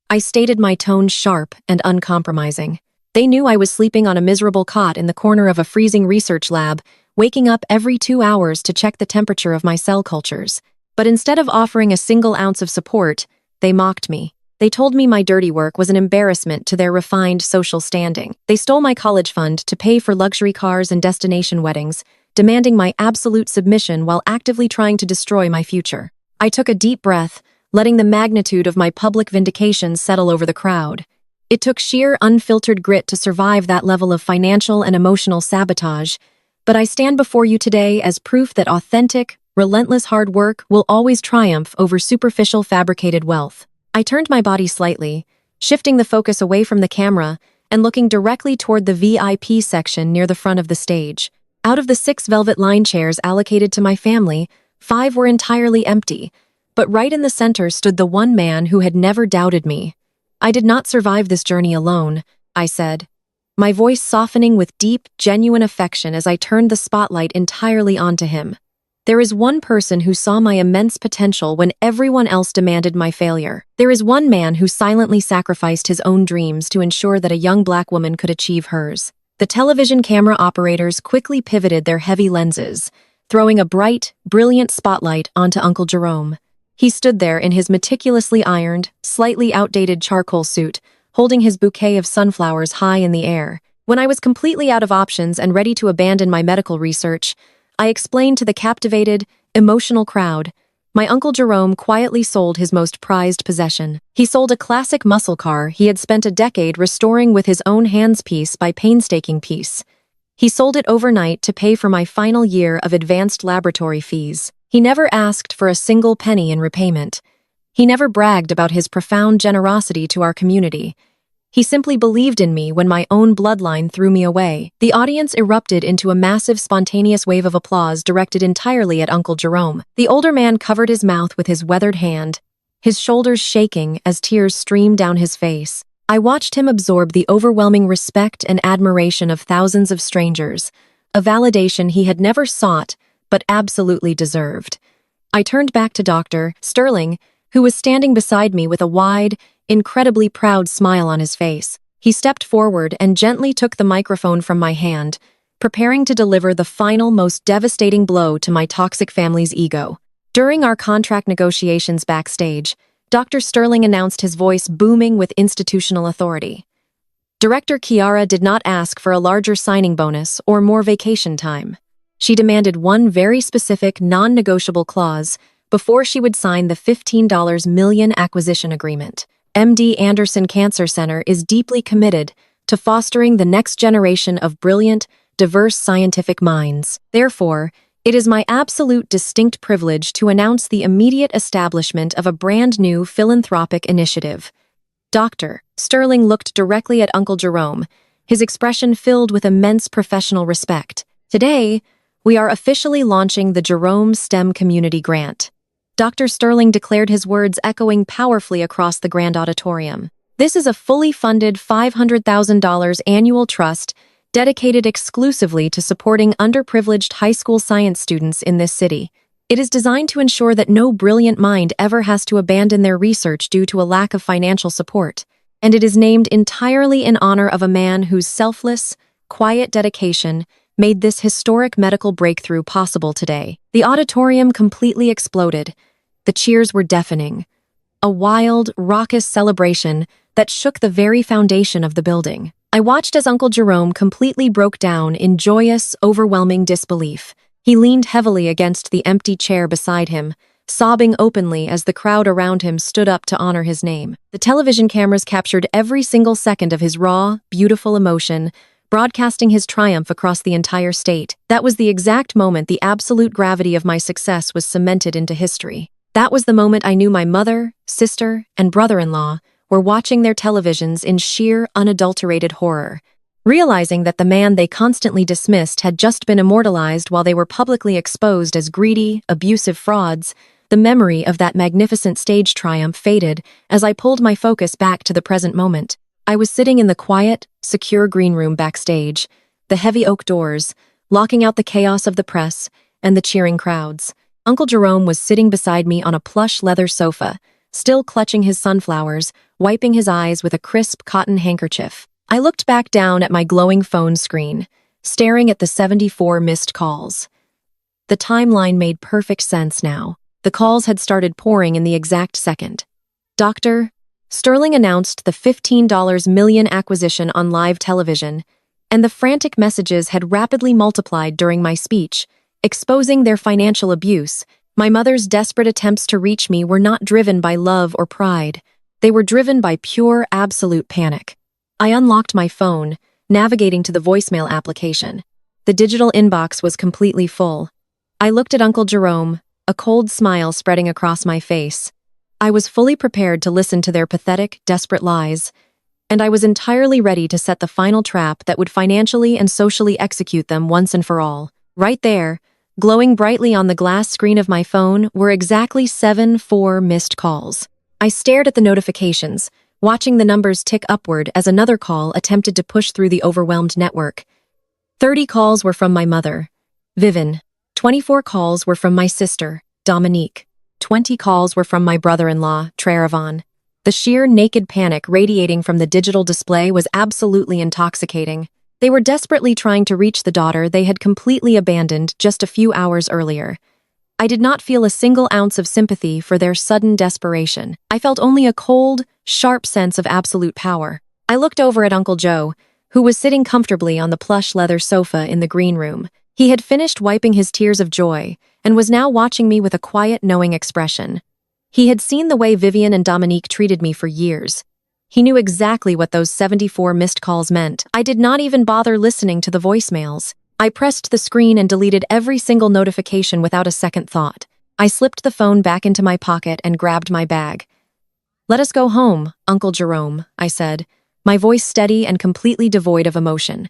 I stated my tone sharp and uncompromising. They knew I was sleeping on a miserable cot in the corner of a freezing research lab, waking up every 2 hours to check the temperature of my cell cultures. But instead of offering a single ounce of support, they mocked me. They told me my dirty work was an embarrassment to their refined social standing. They stole my college fund to pay for luxury cars and destination weddings, demanding my absolute submission while actively trying to destroy my future. I took a deep breath, letting the magnitude of my public vindication settle over the crowd. It took sheer, unfiltered grit to survive that level of financial and emotional sabotage, but I stand before you today as proof that authentic, relentless hard work will always triumph over superficial, fabricated wealth. I turned my body slightly, shifting the focus away from the camera and looking directly toward the VIP section near the front of the stage. Out of the 6 velvet-lined chairs allocated to my family, 5 were entirely empty, but right in the center stood the one man who had never doubted me. I did not survive this journey alone, I said, my voice softening with deep, genuine affection as I turned the spotlight entirely onto him. There is one person who saw my immense potential when everyone else demanded my failure. There is one man who silently sacrificed his own dreams to ensure that a young black woman could achieve hers. The television camera operators quickly pivoted their heavy lenses, throwing a bright, brilliant spotlight onto Uncle Jerome. He stood there in his meticulously ironed, slightly outdated charcoal suit, holding his bouquet of sunflowers high in the air. When I was completely out of options and ready to abandon my medical research, I explained to the captivated, emotional crowd, my Uncle Jerome quietly sold his most prized possession. He sold a classic muscle car he had spent a decade restoring with his own hands piece by painstaking piece. He sold it overnight to pay for my final year of advanced laboratory fees. He never asked for a single penny in repayment. He never bragged about his profound generosity to our community. He simply believed in me when my own bloodline threw me away. The audience erupted into a massive, spontaneous wave of applause directed entirely at Uncle Jerome. The older man covered his mouth with his weathered hand, his shoulders shaking as tears streamed down his face. I watched him absorb the overwhelming respect and admiration of thousands of strangers, a validation he had never sought but absolutely deserved. I turned back to Dr. Sterling, who was standing beside me with a wide, incredibly proud smile on his face. He stepped forward and gently took the microphone from my hand, preparing to deliver the final, most devastating blow to my toxic family's ego. During our contract negotiations backstage, Dr. Sterling announced, his voice booming with institutional authority. Director Kiara did not ask for a larger signing bonus or more vacation time. She demanded one very specific, non-negotiable clause before she would sign the $15 million acquisition agreement. MD Anderson Cancer Center is deeply committed to fostering the next generation of brilliant, diverse scientific minds. Therefore, it is my absolute distinct privilege to announce the immediate establishment of a brand new philanthropic initiative. Dr. Sterling looked directly at Uncle Jerome, his expression filled with immense professional respect. Today, we are officially launching the Jerome STEM Community Grant. Dr. Sterling declared, his words echoing powerfully across the grand auditorium. This is a fully funded $500,000 annual trust dedicated exclusively to supporting underprivileged high school science students in this city. It is designed to ensure that no brilliant mind ever has to abandon their research due to a lack of financial support, and it is named entirely in honor of a man whose selfless, quiet dedication made this historic medical breakthrough possible today. The auditorium completely exploded. The cheers were deafening. A wild, raucous celebration that shook the very foundation of the building. I watched as Uncle Jerome completely broke down in joyous, overwhelming disbelief. He leaned heavily against the empty chair beside him, sobbing openly as the crowd around him stood up to honor his name. The television cameras captured every single second of his raw, beautiful emotion, broadcasting his triumph across the entire state. That was the exact moment the absolute gravity of my success was cemented into history. That was the moment I knew my mother, sister, and brother-in-law were watching their televisions in sheer, unadulterated horror, realizing that the man they constantly dismissed had just been immortalized while they were publicly exposed as greedy, abusive frauds. The memory of that magnificent stage triumph faded as I pulled my focus back to the present moment. I was sitting in the quiet, secure green room backstage, the heavy oak doors, locking out the chaos of the press and the cheering crowds. Uncle Jerome was sitting beside me on a plush leather sofa, still clutching his sunflowers, wiping his eyes with a crisp cotton handkerchief. I looked back down at my glowing phone screen, staring at the 74 missed calls. The timeline made perfect sense now. The calls had started pouring in the exact second. Dr. Sterling announced the $15 million acquisition on live television, and the frantic messages had rapidly multiplied during my speech, exposing their financial abuse. My mother's desperate attempts to reach me were not driven by love or pride. They were driven by pure, absolute panic. I unlocked my phone, navigating to the voicemail application. The digital inbox was completely full. I looked at Uncle Jerome, a cold smile spreading across my face. I was fully prepared to listen to their pathetic, desperate lies, and I was entirely ready to set the final trap that would financially and socially execute them once and for all. Right there, glowing brightly on the glass screen of my phone, were exactly 74 missed calls. I stared at the notifications, watching the numbers tick upward as another call attempted to push through the overwhelmed network. 30 calls were from my mother, Vivian. 24 calls were from my sister, Dominique. 20 calls were from my brother-in-law, Trayvon. The sheer naked panic radiating from the digital display was absolutely intoxicating. They were desperately trying to reach the daughter they had completely abandoned just a few hours earlier. I did not feel a single ounce of sympathy for their sudden desperation. I felt only a cold, sharp sense of absolute power. I looked over at Uncle Joe, who was sitting comfortably on the plush leather sofa in the green room. He had finished wiping his tears of joy and was now watching me with a quiet, knowing expression. He had seen the way Vivian and Dominique treated me for years. He knew exactly what those 74 missed calls meant. I did not even bother listening to the voicemails. I pressed the screen and deleted every single notification without a second thought. I slipped the phone back into my pocket and grabbed my bag. "Let us go home, Uncle Jerome," I said, my voice steady and completely devoid of emotion.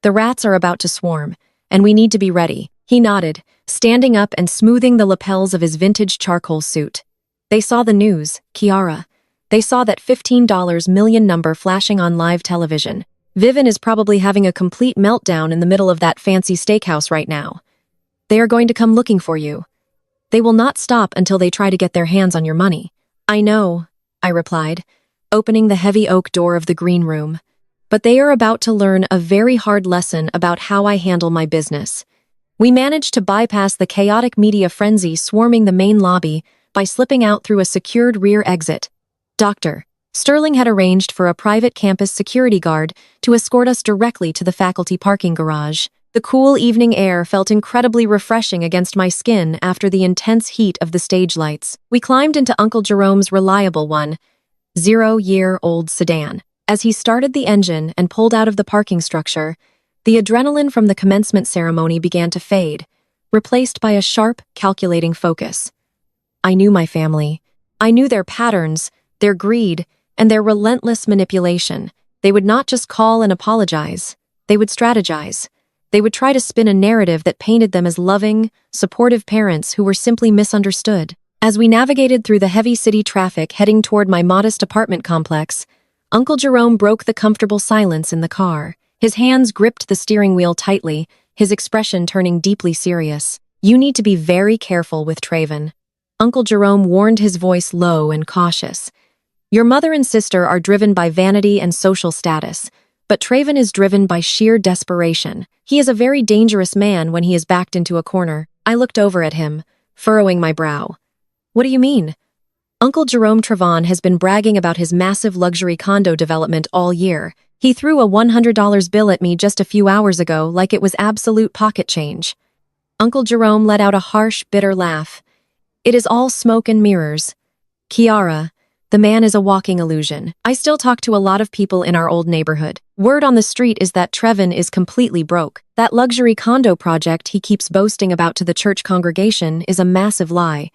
"The rats are about to swarm, and we need to be ready." He nodded, standing up and smoothing the lapels of his vintage charcoal suit. They saw the news, Kiara. They saw that $15 million number flashing on live television. Vivian is probably having a complete meltdown in the middle of that fancy steakhouse right now. They are going to come looking for you. They will not stop until they try to get their hands on your money. "I know," I replied, opening the heavy oak door of the green room. "But they are about to learn a very hard lesson about how I handle my business." We managed to bypass the chaotic media frenzy swarming the main lobby by slipping out through a secured rear exit. Dr. Sterling had arranged for a private campus security guard to escort us directly to the faculty parking garage. The cool evening air felt incredibly refreshing against my skin after the intense heat of the stage lights. We climbed into Uncle Jerome's reliable 10-year-old sedan. As he started the engine and pulled out of the parking structure, the adrenaline from the commencement ceremony began to fade, replaced by a sharp, calculating focus. I knew my family. I knew their patterns, their greed, and their relentless manipulation. They would not just call and apologize. They would strategize. They would try to spin a narrative that painted them as loving, supportive parents who were simply misunderstood. As we navigated through the heavy city traffic heading toward my modest apartment complex, Uncle Jerome broke the comfortable silence in the car. His hands gripped the steering wheel tightly, his expression turning deeply serious. "You need to be very careful with Traven." Uncle Jerome warned, his voice low and cautious. "Your mother and sister are driven by vanity and social status, but Traven is driven by sheer desperation. He is a very dangerous man when he is backed into a corner." I looked over at him, furrowing my brow. "What do you mean?" "Uncle Jerome Trevon has been bragging about his massive luxury condo development all year. He threw a $100 bill at me just a few hours ago like it was absolute pocket change." Uncle Jerome let out a harsh, bitter laugh. "It is all smoke and mirrors. Kiara, the man is a walking illusion. I still talk to a lot of people in our old neighborhood. Word on the street is that Trevin is completely broke. That luxury condo project he keeps boasting about to the church congregation is a massive lie.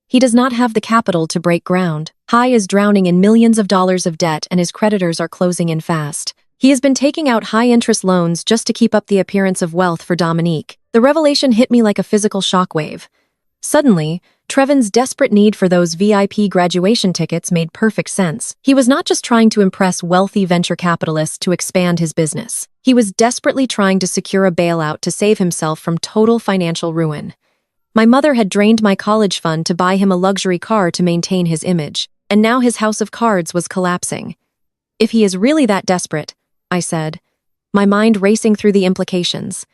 He does not have the capital to break ground. High is drowning in millions of dollars of debt and his creditors are closing in fast. He has been taking out high-interest loans just to keep up the appearance of wealth for Dominique." The revelation hit me like a physical shockwave. Suddenly, Trevin's desperate need for those VIP graduation tickets made perfect sense. He was not just trying to impress wealthy venture capitalists to expand his business. He was desperately trying to secure a bailout to save himself from total financial ruin. My mother had drained my college fund to buy him a luxury car to maintain his image, and now his house of cards was collapsing. "If he is really that desperate," I said, my mind racing through the implications,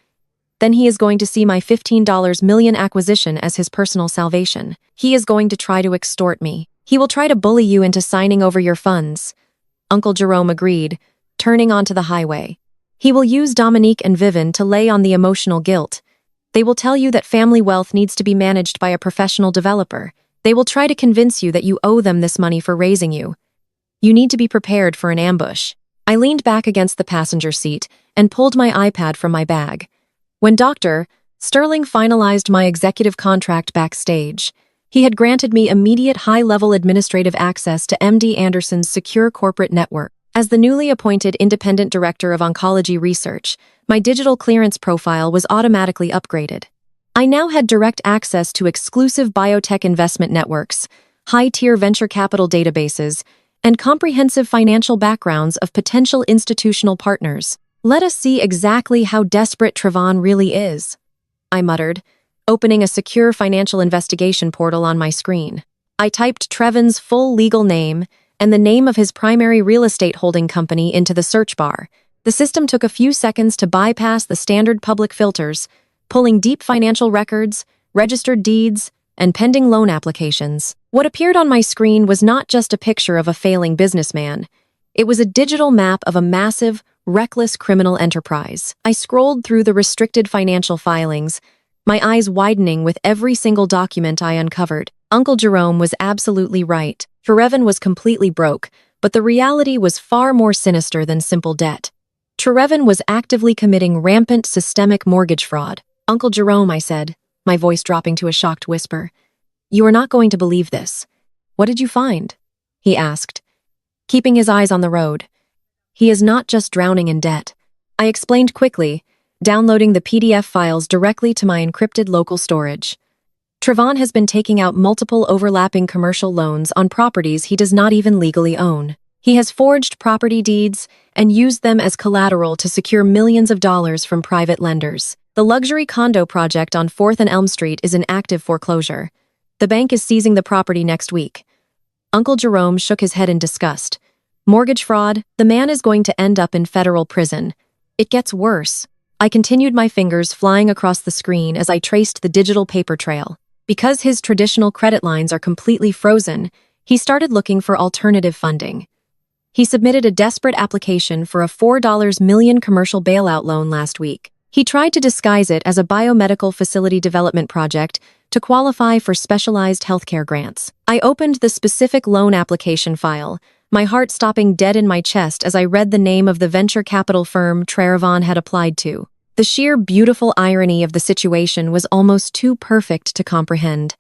"then he is going to see my $15 million acquisition as his personal salvation. He is going to try to extort me. He will try to bully you into signing over your funds." Uncle Jerome agreed, turning onto the highway. "He will use Dominique and Vivian to lay on the emotional guilt. They will tell you that family wealth needs to be managed by a professional developer. They will try to convince you that you owe them this money for raising you. You need to be prepared for an ambush." I leaned back against the passenger seat and pulled my iPad from my bag. When Dr. Sterling finalized my executive contract backstage, he had granted me immediate high-level administrative access to MD Anderson's secure corporate network. As the newly appointed independent director of oncology research, my digital clearance profile was automatically upgraded. I now had direct access to exclusive biotech investment networks, high-tier venture capital databases, and comprehensive financial backgrounds of potential institutional partners. "Let us see exactly how desperate Trevon really is," I muttered, opening a secure financial investigation portal on my screen. I typed Trevon's full legal name and the name of his primary real estate holding company into the search bar. The system took a few seconds to bypass the standard public filters, pulling deep financial records, registered deeds, and pending loan applications. What appeared on my screen was not just a picture of a failing businessman. It was a digital map of a massive, reckless criminal enterprise. I scrolled through the restricted financial filings, my eyes widening with every single document I uncovered. Uncle Jerome was absolutely right. Trevin was completely broke, but the reality was far more sinister than simple debt. Trevin was actively committing rampant systemic mortgage fraud. "Uncle Jerome," I said, my voice dropping to a shocked whisper, You are not going to believe this. What did you find? He asked, keeping his eyes on the road. He is not just drowning in debt. I explained quickly, downloading the PDF files directly to my encrypted local storage. Trevon has been taking out multiple overlapping commercial loans on properties he does not even legally own. He has forged property deeds and used them as collateral to secure millions of dollars from private lenders. The luxury condo project on 4th and Elm Street is in active foreclosure. The bank is seizing the property next week. Uncle Jerome shook his head in disgust. Mortgage fraud, the man is going to end up in federal prison. It gets worse. I continued, my fingers flying across the screen as I traced the digital paper trail. Because his traditional credit lines are completely frozen, he started looking for alternative funding. He submitted a desperate application for a $4 million commercial bailout loan last week. He tried to disguise it as a biomedical facility development project to qualify for specialized healthcare grants. I opened the specific loan application file, my heart stopping dead in my chest as I read the name of the venture capital firm Trevon had applied to. The sheer beautiful irony of the situation was almost too perfect to comprehend.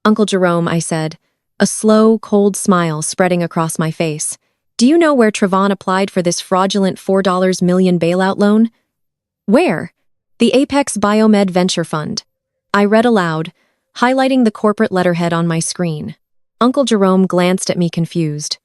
Uncle Jerome, I said, a slow, cold smile spreading across my face. Do you know where Trevon applied for this fraudulent $4 million bailout loan? Where? The Apex Biomed Venture Fund. I read aloud, highlighting the corporate letterhead on my screen. Uncle Jerome glanced at me confused.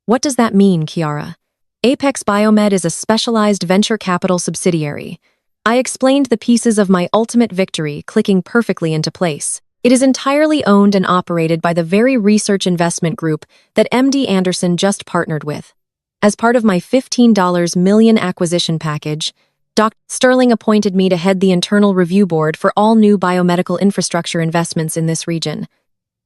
What does that mean, Kiara? Apex Biomed is a specialized venture capital subsidiary. I explained the pieces of my ultimate victory clicking perfectly into place. It is entirely owned and operated by the very research investment group that MD Anderson just partnered with. As part of my $15 million acquisition package, Dr. Sterling appointed me to head the internal review board for all new biomedical infrastructure investments in this region.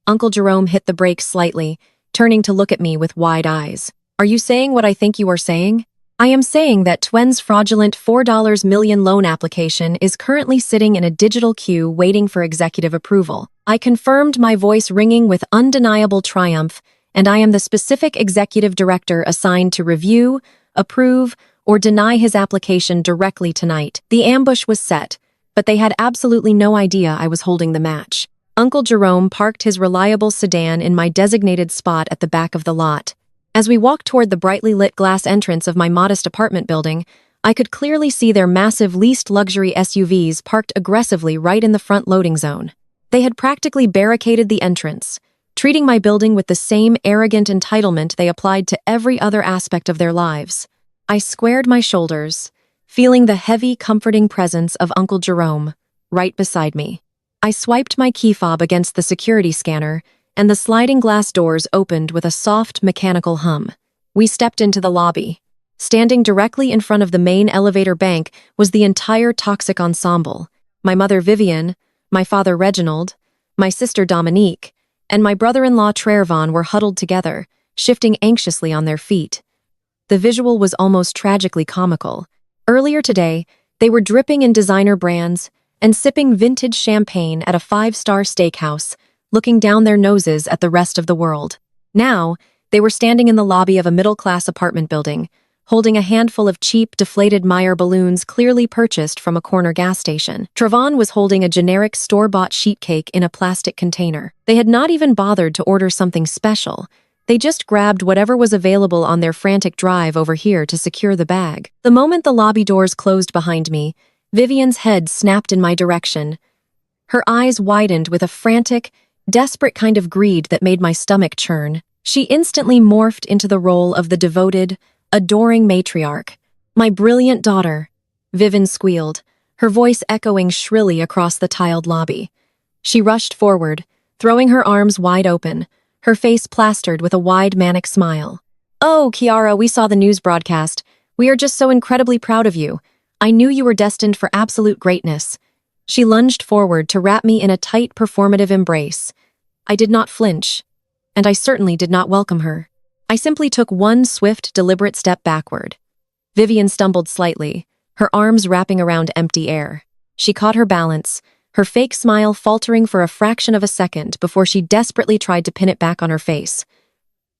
Uncle Jerome hit the brakes slightly, turning to look at me with wide eyes. Are you saying what I think you are saying? I am saying that Twen's fraudulent $4 million loan application is currently sitting in a digital queue waiting for executive approval. I confirmed, my voice ringing with undeniable triumph, and I am the specific executive director assigned to review, approve, or deny his application directly tonight. The ambush was set, but they had absolutely no idea I was holding the match. Uncle Jerome parked his reliable sedan in my designated spot at the back of the lot. As we walked toward the brightly lit glass entrance of my modest apartment building, I could clearly see their massive leased luxury SUVs parked aggressively right in the front loading zone. They had practically barricaded the entrance, treating my building with the same arrogant entitlement they applied to every other aspect of their lives. I squared my shoulders, feeling the heavy, comforting presence of Uncle Jerome right beside me. I swiped my key fob against the security scanner, and the sliding glass doors opened with a soft, mechanical hum. We stepped into the lobby. Standing directly in front of the main elevator bank was the entire toxic ensemble. My mother Vivian, my father Reginald, my sister Dominique, and my brother-in-law Trevon were huddled together, shifting anxiously on their feet. The visual was almost tragically comical. Earlier today, they were dripping in designer brands and sipping vintage champagne at a 5-star steakhouse, looking down their noses at the rest of the world. Now, they were standing in the lobby of a middle-class apartment building, holding a handful of cheap, deflated Meyer balloons clearly purchased from a corner gas station. Trevon was holding a generic store-bought sheet cake in a plastic container. They had not even bothered to order something special. They just grabbed whatever was available on their frantic drive over here to secure the bag. The moment the lobby doors closed behind me, Vivian's head snapped in my direction. Her eyes widened with a frantic, desperate kind of greed that made my stomach churn. She instantly morphed into the role of the devoted, adoring matriarch. My brilliant daughter, Vivian squealed, her voice echoing shrilly across the tiled lobby. She rushed forward, throwing her arms wide open, her face plastered with a wide, manic smile. Oh, Kiara, we saw the news broadcast. We are just so incredibly proud of you. I knew you were destined for absolute greatness. She lunged forward to wrap me in a tight, performative embrace. I did not flinch, and I certainly did not welcome her. I simply took one swift, deliberate step backward. Vivian stumbled slightly, her arms wrapping around empty air. She caught her balance, her fake smile faltering for a fraction of a second before she desperately tried to pin it back on her face.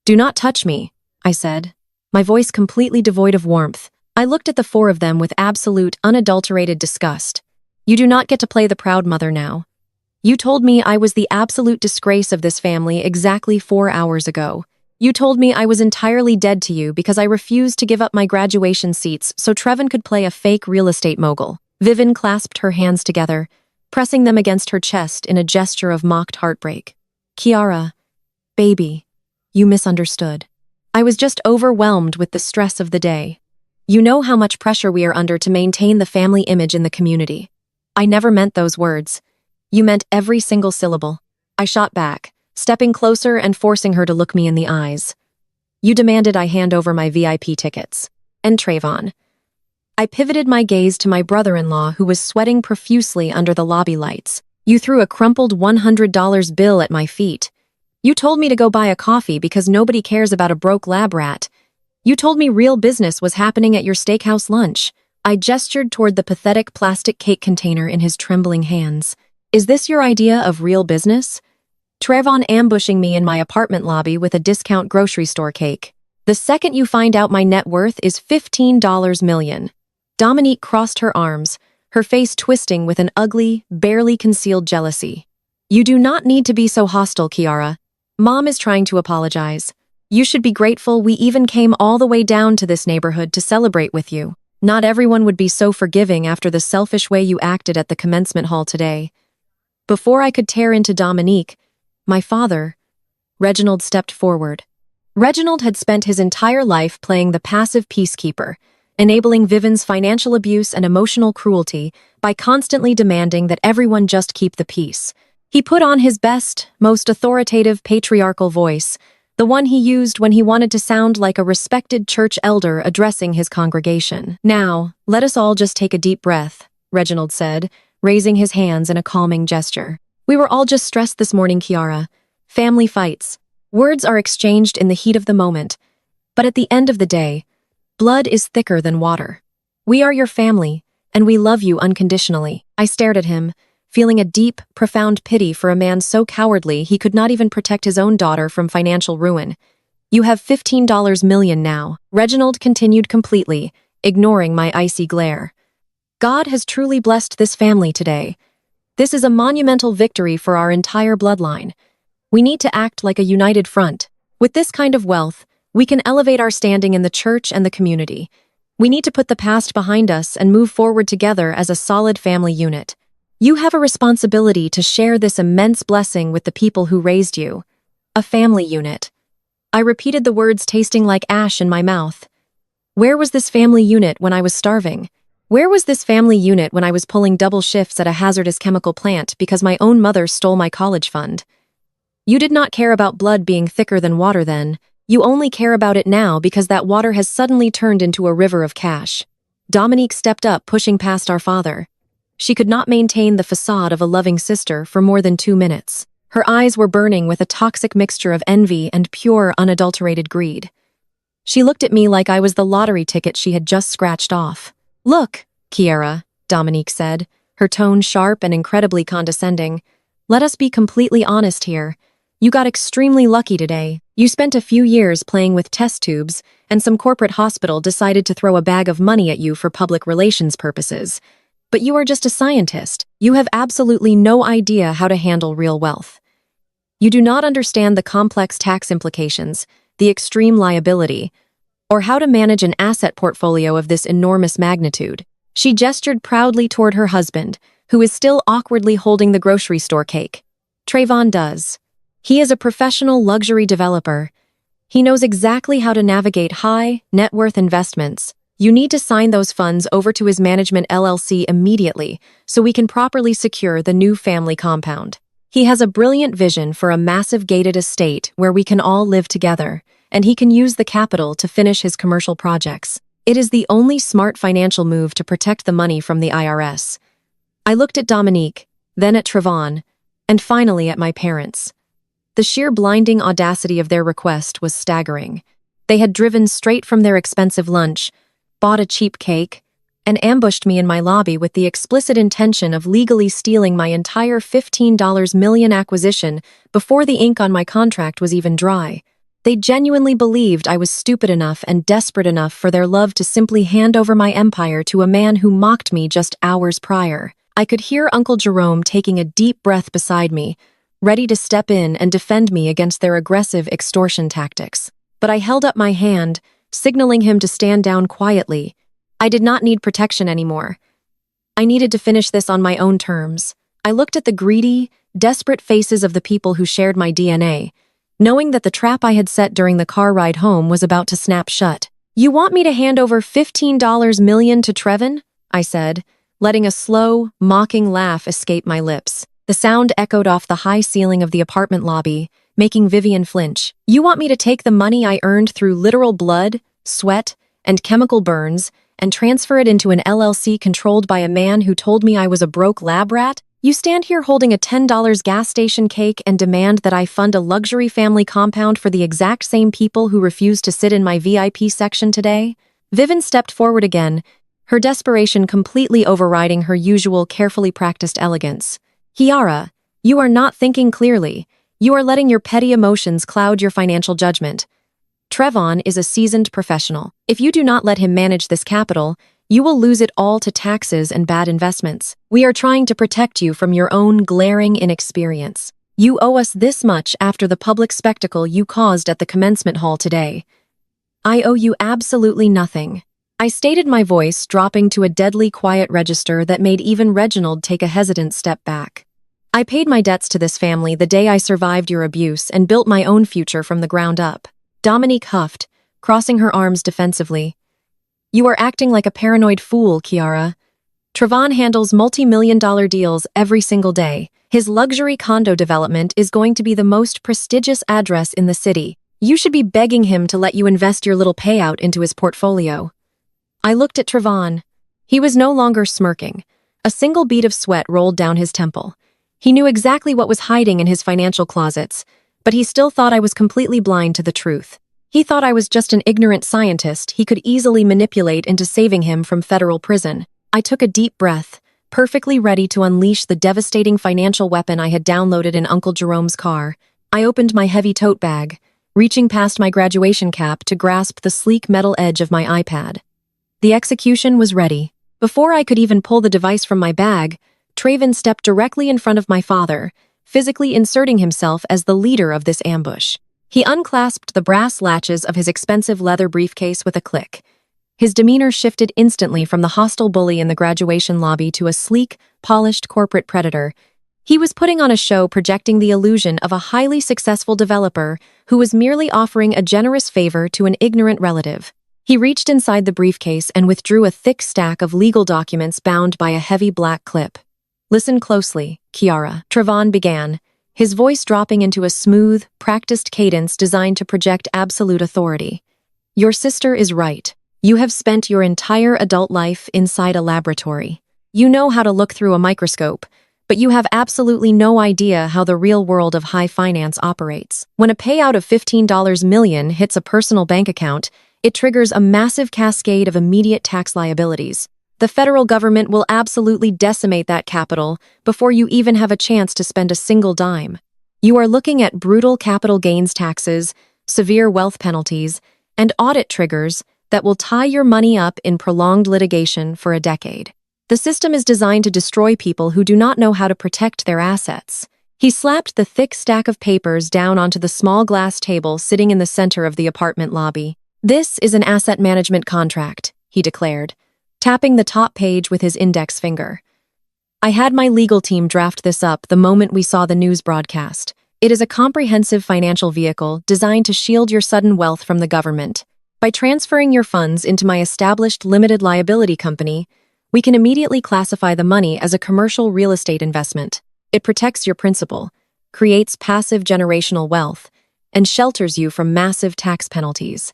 "Do not touch me," I said, my voice completely devoid of warmth. I looked at the four of them with absolute, unadulterated disgust. "You do not get to play the proud mother now. You told me I was the absolute disgrace of this family exactly 4 hours ago. You told me I was entirely dead to you because I refused to give up my graduation seats so Trevin could play a fake real estate mogul. Vivian clasped her hands together, pressing them against her chest in a gesture of mocked heartbreak. Kiara, baby, you misunderstood. I was just overwhelmed with the stress of the day. You know how much pressure we are under to maintain the family image in the community. I never meant those words. You meant every single syllable. I shot back, stepping closer and forcing her to look me in the eyes. You demanded I hand over my VIP tickets. And Trayvon. I pivoted my gaze to my brother-in-law who was sweating profusely under the lobby lights. You threw a crumpled $100 bill at my feet. You told me to go buy a coffee because nobody cares about a broke lab rat. You told me real business was happening at your steakhouse lunch. I gestured toward the pathetic plastic cake container in his trembling hands. Is this your idea of real business? Trayvon ambushing me in my apartment lobby with a discount grocery store cake. The second you find out my net worth is $15 million. Dominique crossed her arms, her face twisting with an ugly, barely concealed jealousy. You do not need to be so hostile, Kiara. Mom is trying to apologize. You should be grateful we even came all the way down to this neighborhood to celebrate with you. Not everyone would be so forgiving after the selfish way you acted at the commencement hall today. Before I could tear into Dominique, my father, Reginald stepped forward. Reginald had spent his entire life playing the passive peacekeeper, enabling Vivian's financial abuse and emotional cruelty by constantly demanding that everyone just keep the peace. He put on his best, most authoritative patriarchal voice, the one he used when he wanted to sound like a respected church elder addressing his congregation. Now, let us all just take a deep breath, Reginald said, raising his hands in a calming gesture. We were all just stressed this morning, Kiara. Family fights. Words are exchanged in the heat of the moment. But at the end of the day, blood is thicker than water. We are your family, and we love you unconditionally. I stared at him, feeling a deep, profound pity for a man so cowardly he could not even protect his own daughter from financial ruin. You have $15 million now, Reginald continued completely, ignoring my icy glare. God has truly blessed this family today. This is a monumental victory for our entire bloodline. We need to act like a united front. With this kind of wealth, we can elevate our standing in the church and the community. We need to put the past behind us and move forward together as a solid family unit. You have a responsibility to share this immense blessing with the people who raised you. A family unit. I repeated the words tasting like ash in my mouth. Where was this family unit when I was starving? Where was this family unit when I was pulling double shifts at a hazardous chemical plant because my own mother stole my college fund? You did not care about blood being thicker than water then. You only care about it now because that water has suddenly turned into a river of cash. Dominique stepped up, pushing past our father. She could not maintain the facade of a loving sister for more than 2 minutes. Her eyes were burning with a toxic mixture of envy and pure, unadulterated greed. She looked at me like I was the lottery ticket she had just scratched off. Look, Kiara, Dominique said, her tone sharp and incredibly condescending. Let us be completely honest here. You got extremely lucky today. You spent a few years playing with test tubes, and some corporate hospital decided to throw a bag of money at you for public relations purposes. But you are just a scientist. You have absolutely no idea how to handle real wealth. You do not understand the complex tax implications, the extreme liability, or how to manage an asset portfolio of this enormous magnitude. She gestured proudly toward her husband, who is still awkwardly holding the grocery store cake. Trayvon does. He is a professional luxury developer. He knows exactly how to navigate high, net worth investments. You need to sign those funds over to his management LLC immediately so we can properly secure the new family compound. He has a brilliant vision for a massive gated estate where we can all live together, and he can use the capital to finish his commercial projects. It is the only smart financial move to protect the money from the IRS. I looked at Dominique, then at Trayvon, and finally at my parents. The sheer blinding audacity of their request was staggering. They had driven straight from their expensive lunch, bought a cheap cake, and ambushed me in my lobby with the explicit intention of legally stealing my entire $15 million acquisition before the ink on my contract was even dry. They genuinely believed I was stupid enough and desperate enough for their love to simply hand over my empire to a man who mocked me just hours prior. I could hear Uncle Jerome taking a deep breath beside me, ready to step in and defend me against their aggressive extortion tactics. But I held up my hand, signaling him to stand down quietly. I did not need protection anymore. I needed to finish this on my own terms. I looked at the greedy, desperate faces of the people who shared my DNA, knowing that the trap I had set during the car ride home was about to snap shut. "You want me to hand over $15 million to Trevin?" I said, letting a slow, mocking laugh escape my lips. The sound echoed off the high ceiling of the apartment lobby, making Vivian flinch. "You want me to take the money I earned through literal blood, sweat, and chemical burns and transfer it into an LLC controlled by a man who told me I was a broke lab rat? You stand here holding a $10 gas station cake and demand that I fund a luxury family compound for the exact same people who refused to sit in my VIP section today?" Vivian stepped forward again, her desperation completely overriding her usual carefully practiced elegance. "Kiara, you are not thinking clearly. You are letting your petty emotions cloud your financial judgment. Trevon is a seasoned professional. If you do not let him manage this capital, you will lose it all to taxes and bad investments. We are trying to protect you from your own glaring inexperience. You owe us this much after the public spectacle you caused at the commencement hall today. I owe you absolutely nothing." I stated, my voice dropping to a deadly quiet register that made even Reginald take a hesitant step back. "I paid my debts to this family the day I survived your abuse and built my own future from the ground up." Dominique huffed, crossing her arms defensively. "You are acting like a paranoid fool, Kiara. Trevon handles multi-million-dollar deals every single day. His luxury condo development is going to be the most prestigious address in the city. You should be begging him to let you invest your little payout into his portfolio." I looked at Trevon. He was no longer smirking. A single bead of sweat rolled down his temple. He knew exactly what was hiding in his financial closets, but he still thought I was completely blind to the truth. He thought I was just an ignorant scientist he could easily manipulate into saving him from federal prison. I took a deep breath, perfectly ready to unleash the devastating financial weapon I had downloaded in Uncle Jerome's car. I opened my heavy tote bag, reaching past my graduation cap to grasp the sleek metal edge of my iPad. The execution was ready. Before I could even pull the device from my bag, Trevin stepped directly in front of my father, physically inserting himself as the leader of this ambush. He unclasped the brass latches of his expensive leather briefcase with a click. His demeanor shifted instantly from the hostile bully in the graduation lobby to a sleek, polished corporate predator. He was putting on a show projecting the illusion of a highly successful developer who was merely offering a generous favor to an ignorant relative. He reached inside the briefcase and withdrew a thick stack of legal documents bound by a heavy black clip. "Listen closely, Kiara," Trevon began, his voice dropping into a smooth, practiced cadence designed to project absolute authority. "Your sister is right. You have spent your entire adult life inside a laboratory. You know how to look through a microscope, but you have absolutely no idea how the real world of high finance operates. When a payout of $15 million hits a personal bank account, it triggers a massive cascade of immediate tax liabilities. The federal government will absolutely decimate that capital before you even have a chance to spend a single dime. You are looking at brutal capital gains taxes, severe wealth penalties, and audit triggers that will tie your money up in prolonged litigation for a decade. The system is designed to destroy people who do not know how to protect their assets." He slapped the thick stack of papers down onto the small glass table sitting in the center of the apartment lobby. "This is an asset management contract," he declared, tapping the top page with his index finger. "I had my legal team draft this up the moment we saw the news broadcast. It is a comprehensive financial vehicle designed to shield your sudden wealth from the government. By transferring your funds into my established limited liability company, we can immediately classify the money as a commercial real estate investment. It protects your principal, creates passive generational wealth, and shelters you from massive tax penalties."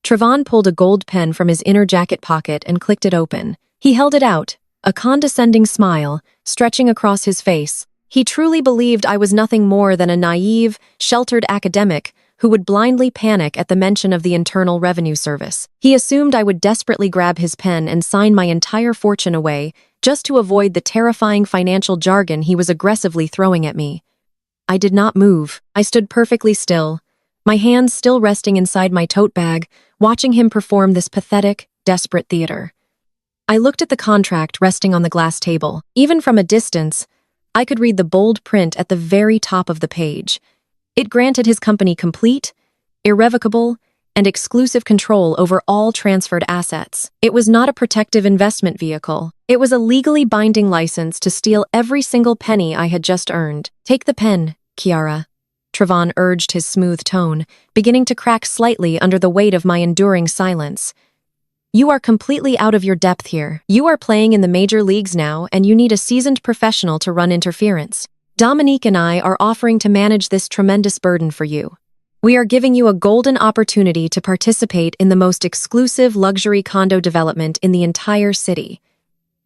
Trevon pulled a gold pen from his inner jacket pocket and clicked it open. He held it out, a condescending smile stretching across his face. He truly believed I was nothing more than a naive, sheltered academic who would blindly panic at the mention of the Internal Revenue Service. He assumed I would desperately grab his pen and sign my entire fortune away just to avoid the terrifying financial jargon he was aggressively throwing at me. I did not move. I stood perfectly still, my hands still resting inside my tote bag, watching him perform this pathetic, desperate theater. I looked at the contract resting on the glass table. Even from a distance, I could read the bold print at the very top of the page. It granted his company complete, irrevocable, and exclusive control over all transferred assets. It was not a protective investment vehicle. It was a legally binding license to steal every single penny I had just earned. "Take the pen, Kiara," Trevon urged, his smooth tone, beginning to crack slightly under the weight of my enduring silence. "You are completely out of your depth here. You are playing in the major leagues now, and you need a seasoned professional to run interference. Dominique and I are offering to manage this tremendous burden for you. We are giving you a golden opportunity to participate in the most exclusive luxury condo development in the entire city.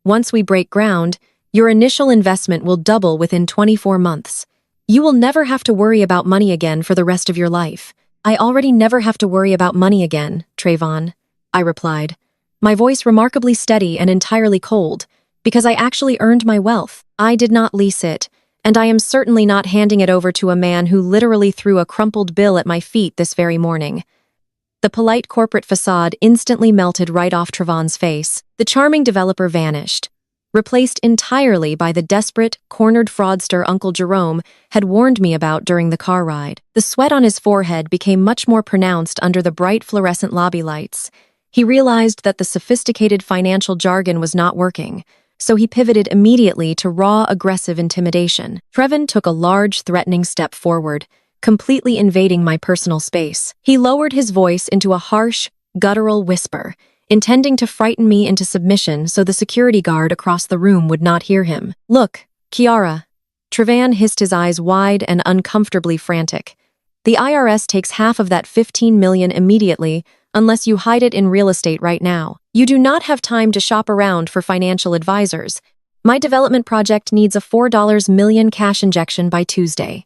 Once we break ground, your initial investment will double within 24 months. You will never have to worry about money again for the rest of your life." "I already never have to worry about money again, Trevon," I replied, my voice remarkably steady and entirely cold, because I actually earned my wealth. I did not lease it, and I am certainly not handing it over to a man who literally threw a crumpled bill at my feet this very morning. The polite corporate facade instantly melted right off Trevon's face. The charming developer vanished, replaced entirely by the desperate, cornered fraudster Uncle Jerome had warned me about during the car ride. The sweat on his forehead became much more pronounced under the bright fluorescent lobby lights. He realized that the sophisticated financial jargon was not working, so he pivoted immediately to raw, aggressive intimidation. Trevon took a large, threatening step forward, completely invading my personal space. He lowered his voice into a harsh, guttural whisper, intending to frighten me into submission so the security guard across the room would not hear him. "Look, Kiara." Trevon hissed, his eyes wide and uncomfortably frantic. "The IRS takes half of that $15 million immediately unless you hide it in real estate right now. You do not have time to shop around for financial advisors. My development project needs a $4 million cash injection by Tuesday.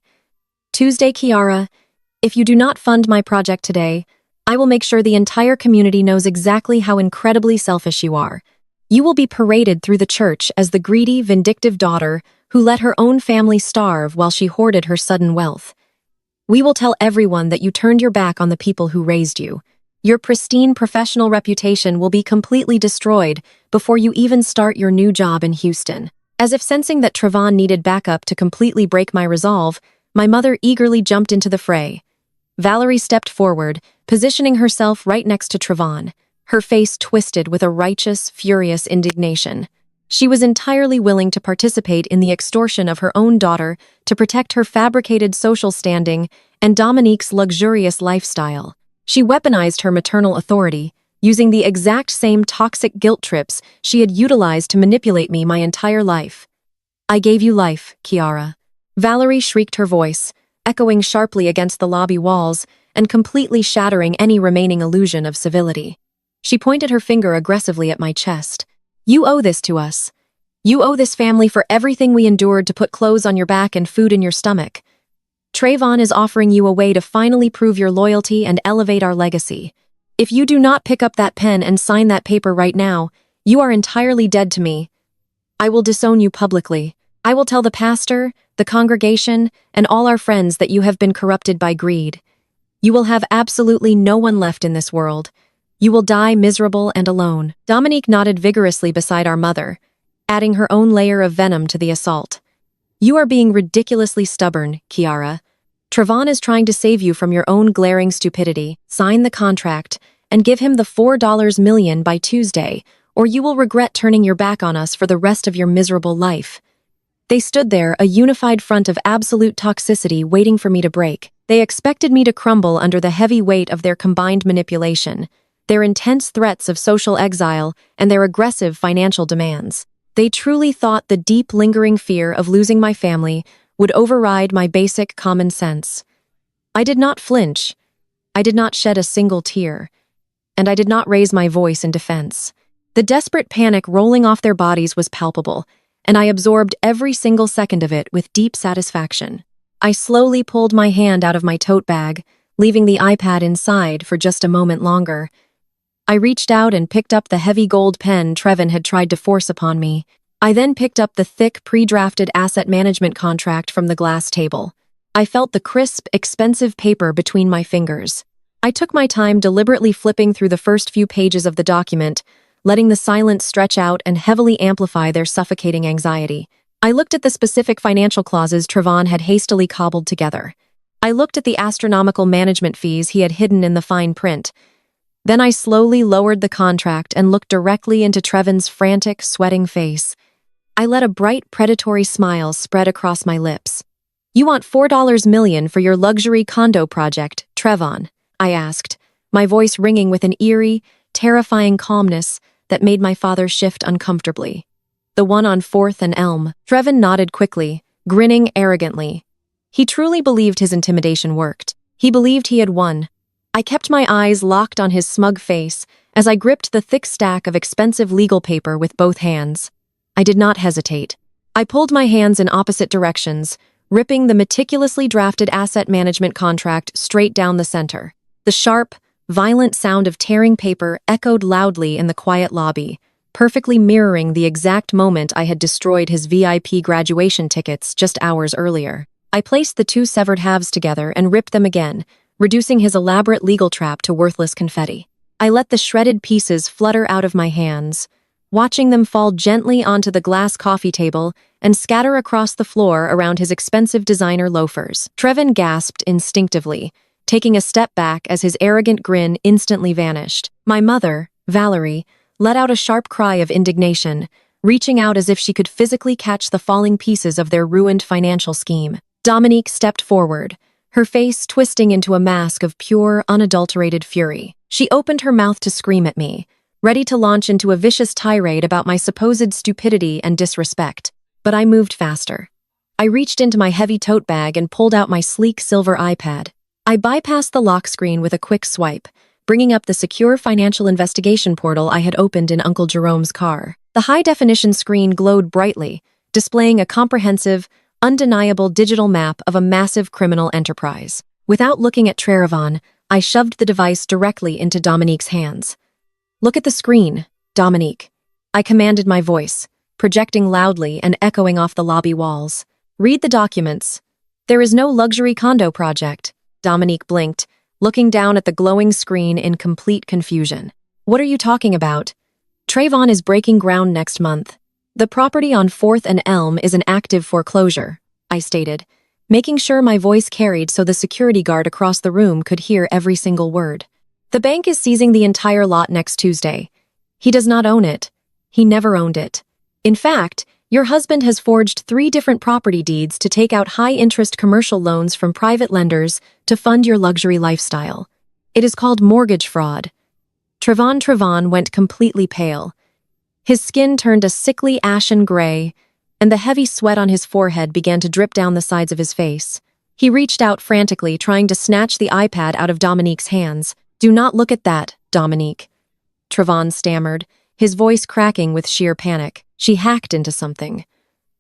Tuesday, Kiara. If you do not fund my project today, I will make sure the entire community knows exactly how incredibly selfish you are. You will be paraded through the church as the greedy, vindictive daughter who let her own family starve while she hoarded her sudden wealth. We will tell everyone that you turned your back on the people who raised you. Your pristine professional reputation will be completely destroyed before you even start your new job in Houston." As if sensing that Trevon needed backup to completely break my resolve, my mother eagerly jumped into the fray. Valerie stepped forward, positioning herself right next to Trevon, her face twisted with a righteous, furious indignation. She was entirely willing to participate in the extortion of her own daughter to protect her fabricated social standing and Dominique's luxurious lifestyle. She weaponized her maternal authority, using the exact same toxic guilt trips she had utilized to manipulate me my entire life. "I gave you life, Kiara." Valerie shrieked, her voice, echoing sharply against the lobby walls and completely shattering any remaining illusion of civility. She pointed her finger aggressively at my chest. "You owe this to us. You owe this family for everything we endured to put clothes on your back and food in your stomach. Trevon is offering you a way to finally prove your loyalty and elevate our legacy. If you do not pick up that pen and sign that paper right now, you are entirely dead to me. I will disown you publicly. I will tell the pastor, the congregation, and all our friends that you have been corrupted by greed. You will have absolutely no one left in this world. You will die miserable and alone." Dominique nodded vigorously beside our mother, adding her own layer of venom to the assault. "You are being ridiculously stubborn, Kiara. Trevon is trying to save you from your own glaring stupidity. Sign the contract and give him the $4 million by Tuesday, or you will regret turning your back on us for the rest of your miserable life." They stood there, a unified front of absolute toxicity waiting for me to break. They expected me to crumble under the heavy weight of their combined manipulation, their intense threats of social exile, and their aggressive financial demands. They truly thought the deep, lingering fear of losing my family would override my basic common sense. I did not flinch. I did not shed a single tear. And I did not raise my voice in defense. The desperate panic rolling off their bodies was palpable, and I absorbed every single second of it with deep satisfaction. I slowly pulled my hand out of my tote bag, leaving the iPad inside for just a moment longer. I reached out and picked up the heavy gold pen Trevon had tried to force upon me. I then picked up the thick, pre-drafted asset management contract from the glass table. I felt the crisp, expensive paper between my fingers. I took my time deliberately flipping through the first few pages of the document, letting the silence stretch out and heavily amplify their suffocating anxiety. I looked at the specific financial clauses Trevon had hastily cobbled together. I looked at the astronomical management fees he had hidden in the fine print. Then I slowly lowered the contract and looked directly into Trevon's frantic, sweating face. I let a bright, predatory smile spread across my lips. "You want $4 million for your luxury condo project, Trevon?" I asked, my voice ringing with an eerie, terrifying calmness that made my father shift uncomfortably. "The one on 4th and Elm." Trevon nodded quickly, grinning arrogantly. He truly believed his intimidation worked. He believed he had won. I kept my eyes locked on his smug face as I gripped the thick stack of expensive legal paper with both hands. I did not hesitate. I pulled my hands in opposite directions, ripping the meticulously drafted asset management contract straight down the center. The sharp, violent sound of tearing paper echoed loudly in the quiet lobby, perfectly mirroring the exact moment I had destroyed his VIP graduation tickets just hours earlier. I placed the two severed halves together and ripped them again, reducing his elaborate legal trap to worthless confetti. I let the shredded pieces flutter out of my hands, watching them fall gently onto the glass coffee table and scatter across the floor around his expensive designer loafers. Trevon gasped instinctively, taking a step back as his arrogant grin instantly vanished. My mother, Valerie, let out a sharp cry of indignation, reaching out as if she could physically catch the falling pieces of their ruined financial scheme. Dominique stepped forward, her face twisting into a mask of pure, unadulterated fury. She opened her mouth to scream at me, ready to launch into a vicious tirade about my supposed stupidity and disrespect. But I moved faster. I reached into my heavy tote bag and pulled out my sleek silver iPad. I bypassed the lock screen with a quick swipe, bringing up the secure financial investigation portal I had opened in Uncle Jerome's car. The high-definition screen glowed brightly, displaying a comprehensive, undeniable digital map of a massive criminal enterprise. Without looking at Trevon, I shoved the device directly into Dominique's hands. "Look at the screen, Dominique," I commanded my voice, projecting loudly and echoing off the lobby walls. "Read the documents. There is no luxury condo project." Dominique blinked, looking down at the glowing screen in complete confusion. "What are you talking about? Trevon is breaking ground next month. The property on 4th and Elm is an active foreclosure," I stated, making sure my voice carried so the security guard across the room could hear every single word. "The bank is seizing the entire lot next Tuesday. He does not own it. He never owned it. In fact, your husband has forged 3 different property deeds to take out high-interest commercial loans from private lenders to fund your luxury lifestyle. It is called mortgage fraud." Trevon went completely pale. His skin turned a sickly ashen gray, and the heavy sweat on his forehead began to drip down the sides of his face. He reached out frantically, trying to snatch the iPad out of Dominique's hands. "Do not look at that, Dominique," Trevon stammered, his voice cracking with sheer panic. "She hacked into something.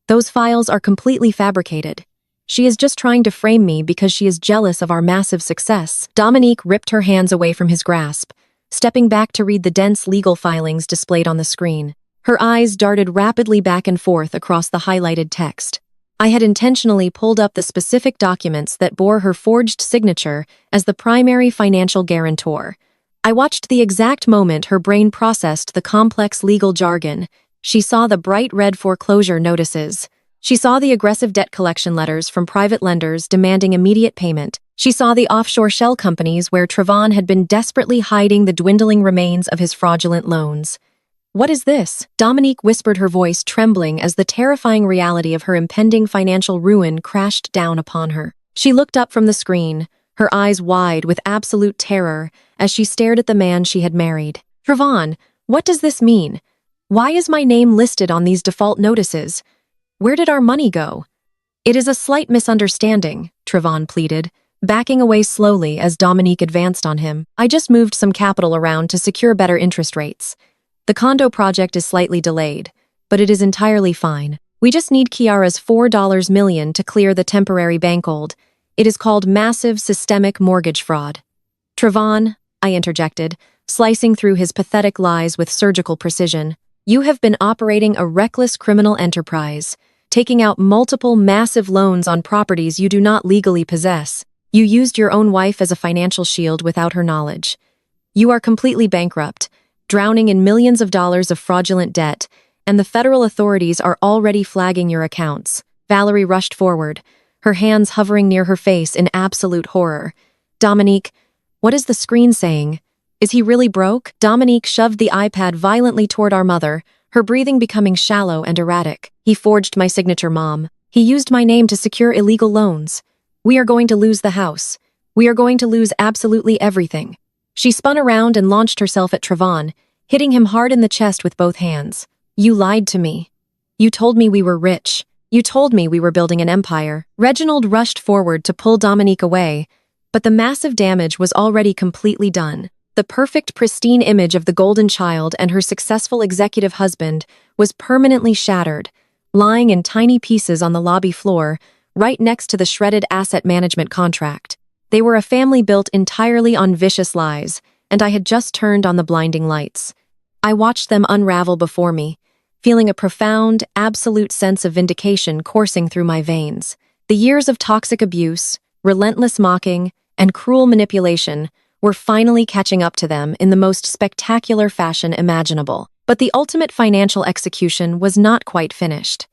Those files are completely fabricated. She is just trying to frame me because she is jealous of our massive success." Dominique ripped her hands away from his grasp, stepping back to read the dense legal filings displayed on the screen. Her eyes darted rapidly back and forth across the highlighted text. I had intentionally pulled up the specific documents that bore her forged signature as the primary financial guarantor. I watched the exact moment her brain processed the complex legal jargon. She saw the bright red foreclosure notices. She saw the aggressive debt collection letters from private lenders demanding immediate payment. She saw the offshore shell companies where Trevon had been desperately hiding the dwindling remains of his fraudulent loans. "What is this?" Dominique whispered, her voice trembling as the terrifying reality of her impending financial ruin crashed down upon her. She looked up from the screen, her eyes wide with absolute terror as she stared at the man she had married. "Trevon, what does this mean? Why is my name listed on these default notices? Where did our money go?" "It is a slight misunderstanding," Trevon pleaded, backing away slowly as Dominique advanced on him. "I just moved some capital around to secure better interest rates. The condo project is slightly delayed, but it is entirely fine. We just need Kiara's $4 million to clear the temporary bank hold. It is called massive systemic mortgage fraud." "Trevon," I interjected, slicing through his pathetic lies with surgical precision, "you have been operating a reckless criminal enterprise, taking out multiple massive loans on properties you do not legally possess. You used your own wife as a financial shield without her knowledge. You are completely bankrupt, drowning in millions of dollars of fraudulent debt, and the federal authorities are already flagging your accounts. Valerie rushed forward, her hands hovering near her face in absolute horror. Dominique, what is the screen saying? Is he really broke? Dominique shoved the iPad violently toward our mother, her breathing becoming shallow and erratic. He forged my signature, Mom. He used my name to secure illegal loans. We are going to lose the house. We are going to lose absolutely everything. She spun around and launched herself at Trevon, hitting him hard in the chest with both hands. You lied to me. You told me we were rich. You told me we were building an empire. Reginald rushed forward to pull Dominique away, but the massive damage was already completely done. The perfect, pristine image of the golden child and her successful executive husband was permanently shattered, lying in tiny pieces on the lobby floor, right next to the shredded asset management contract. They were a family built entirely on vicious lies, and I had just turned on the blinding lights. I watched them unravel before me, feeling a profound, absolute sense of vindication coursing through my veins. The years of toxic abuse, relentless mocking, and cruel manipulation were finally catching up to them in the most spectacular fashion imaginable. But the ultimate financial execution was not quite finished.